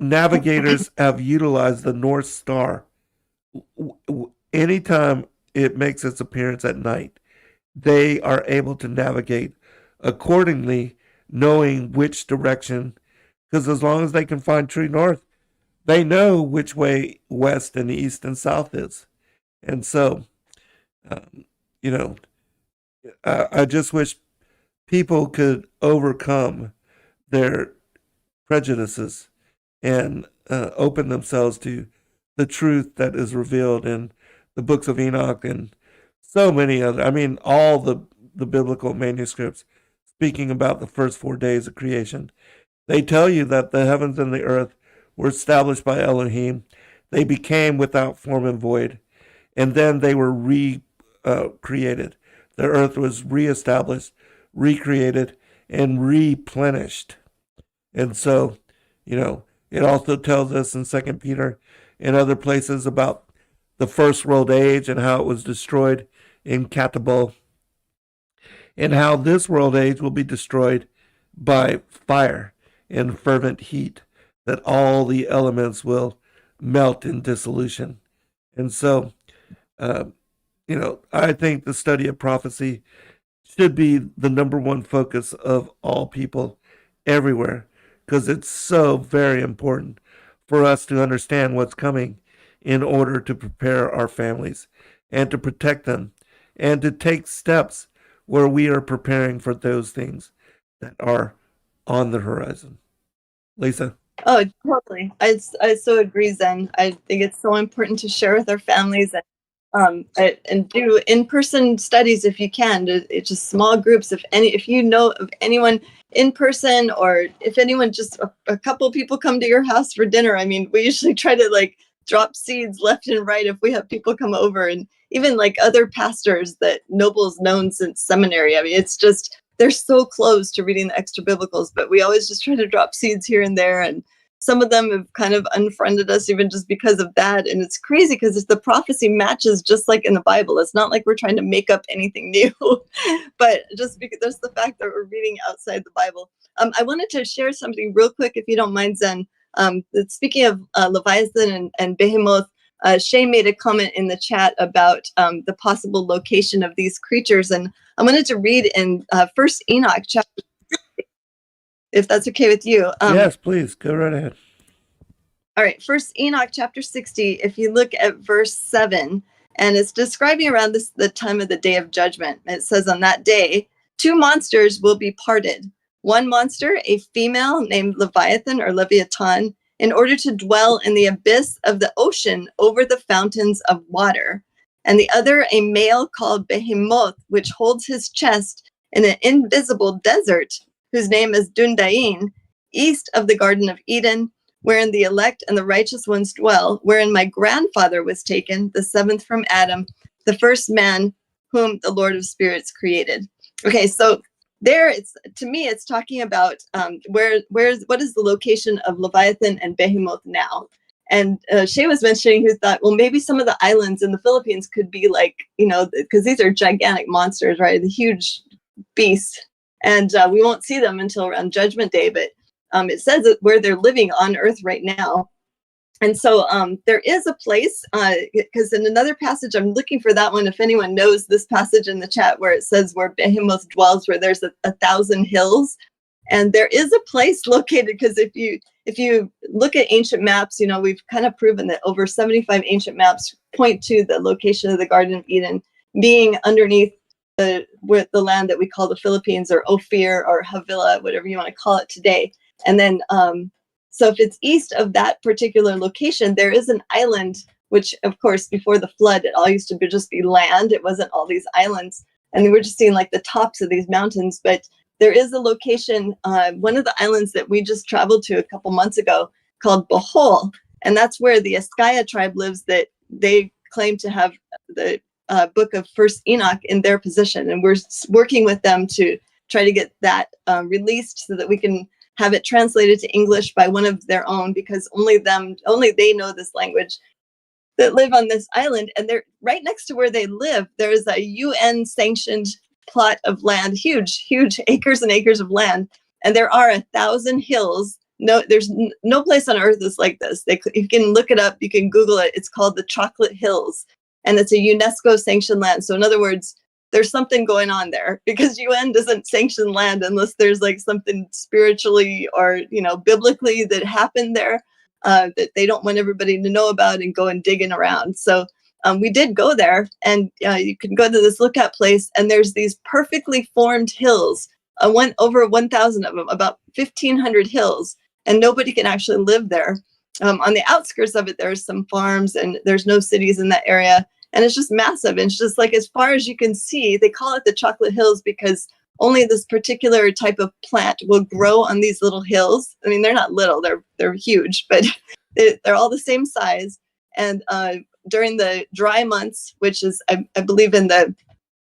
Navigators have utilized the North Star anytime it makes its appearance at night. They are able to navigate accordingly, knowing which direction, because as long as they can find true north, they know which way west and east and south is. And so, um, you know, I just wish people could overcome their prejudices and open themselves to the truth that is revealed in the books of Enoch and so many other. I mean, all the biblical manuscripts speaking about the first 4 days of creation. They tell you that the heavens and the earth were established by Elohim. They became without form and void, and then they were recreated. The earth was reestablished, recreated, and replenished. And so, it also tells us in Second Peter and other places about the first world age and how it was destroyed in Catabo, and how this world age will be destroyed by fire and fervent heat, that all the elements will melt in dissolution. And so, uh, I think the study of prophecy should be the number one focus of all people everywhere, because it's so very important for us to understand what's coming in order to prepare our families and to protect them and to take steps where we are preparing for those things that are on the horizon. Lisa? Oh, totally. I so agree, Zen. I think it's so important to share with our families and do in-person studies if you can. It's just small groups. If you know of anyone in person, or if anyone, just a couple people come to your house for dinner. I mean, we usually try to like drop seeds left and right if we have people come over, and even like other pastors that Noble's known since seminary. I mean, it's just they're so close to reading the extra biblicals, but we always just try to drop seeds here and there. And some of them have kind of unfriended us even just because of that. And it's crazy because the prophecy matches just like in the Bible. It's not like we're trying to make up anything new, but just because there's the fact that we're reading outside the Bible. I wanted to share something real quick, if you don't mind, Zen. Speaking of Leviathan and Behemoth, Shay made a comment in the chat about the possible location of these creatures, and I wanted to read in First Enoch chapter, if that's okay with you. Yes, please go right ahead. All right, First Enoch chapter 60. If you look at verse 7, and it's describing around the time of the day of judgment. It says, on that day, two monsters will be parted. One monster, a female named Leviathan or Leviathan, in order to dwell in the abyss of the ocean over the fountains of water. And the other, a male called Behemoth, which holds his chest in an invisible desert, whose name is Dundain, east of the Garden of Eden, wherein the elect and the righteous ones dwell, wherein my grandfather was taken, the seventh from Adam, the first man whom the Lord of spirits created. Okay, so there, it's, to me, it's talking about what is the location of Leviathan and Behemoth now. And Shay was mentioning, who thought, well, maybe some of the islands in the Philippines could be like, because these are gigantic monsters, right? The huge beasts. And we won't see them until around Judgment Day, but it says that where they're living on Earth right now. And so there is a place, because in another passage, I'm looking for that one, if anyone knows this passage in the chat where it says where Behemoth dwells, where there's 1,000 hills. And there is a place located, because if you look at ancient maps, we've kind of proven that over 75 ancient maps point to the location of the Garden of Eden being underneath the land that we call the Philippines, or Ophir, or Havila, whatever you want to call it today. And then, so if it's east of that particular location, there is an island, which, of course, before the flood, it all used to just be land. It wasn't all these islands. And we're just seeing like the tops of these mountains. But there is a location, one of the islands that we just traveled to a couple months ago, called Bohol. And that's where the Eskaya tribe lives, that they claim to have the book of First Enoch in their possession. And we're working with them to try to get that released so that we can have it translated to English by one of their own, because only they know this language, that live on this island. And they're right next to where they live. There's a UN sanctioned plot of land, huge acres and acres of land. And there are 1,000 hills. No, there's no place on earth that's like this. You can look it up. You can Google it. It's called the Chocolate Hills, and it's a UNESCO sanctioned land. So in other words, there's something going on there, because UN doesn't sanction land unless there's like something spiritually or, biblically that happened there that they don't want everybody to know about and go and digging around. So we did go there, and you can go to this lookout place, and there's these perfectly formed hills, over 1,000 of them, about 1,500 hills, and nobody can actually live there. On the outskirts of it, there's some farms, and there's no cities in that area. And it's just massive. And it's just like, as far as you can see, they call it the Chocolate Hills because only this particular type of plant will grow on these little hills. I mean, they're not little, they're huge, but they're all the same size. And during the dry months, which is, I believe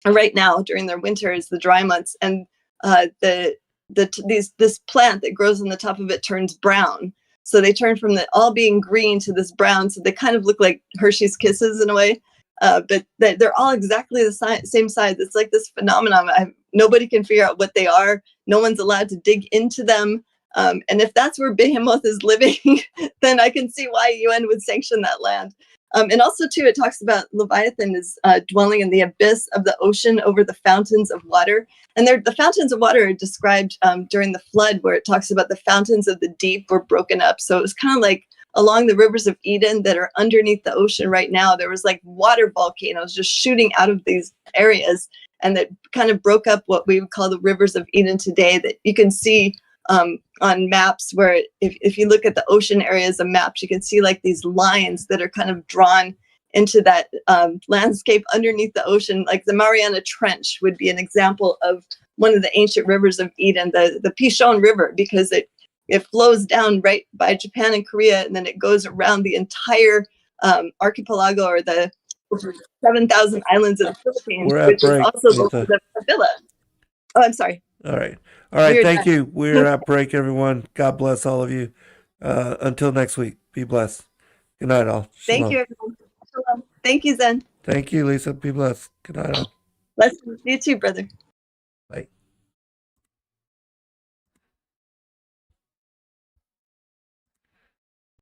right now during their winter is the dry months. And this plant that grows on the top of it turns brown. So they turn from all being green to this brown. So they kind of look like Hershey's Kisses in a way. But they're all exactly the same size. It's like this phenomenon. Nobody can figure out what they are. No one's allowed to dig into them. And if that's where Behemoth is living, then I can see why UN would sanction that land. And also, too, it talks about Leviathan is dwelling in the abyss of the ocean over the fountains of water. And the fountains of water are described during the flood, where it talks about the fountains of the deep were broken up. So it was kind of like along the rivers of Eden that are underneath the ocean right now. There was like water volcanoes just shooting out of these areas, and that kind of broke up what we would call the rivers of Eden today, that you can see on maps, where if you look at the ocean areas of maps, you can see like these lines that are kind of drawn into that landscape underneath the ocean. Like the Mariana Trench would be an example of one of the ancient rivers of Eden, the Pishon River, because it flows down right by Japan and Korea, and then it goes around the entire archipelago, or the 7,000 islands of the Philippines, which is also the Avila. Oh, I'm sorry. All right. Thank you. We're at break, everyone. God bless all of you. Until next week, be blessed. Good night, all. Shalom. Thank you, everyone. Shalom. Thank you, Zen. Thank you, Lisa. Be blessed. Good night, all. Bless you too, brother.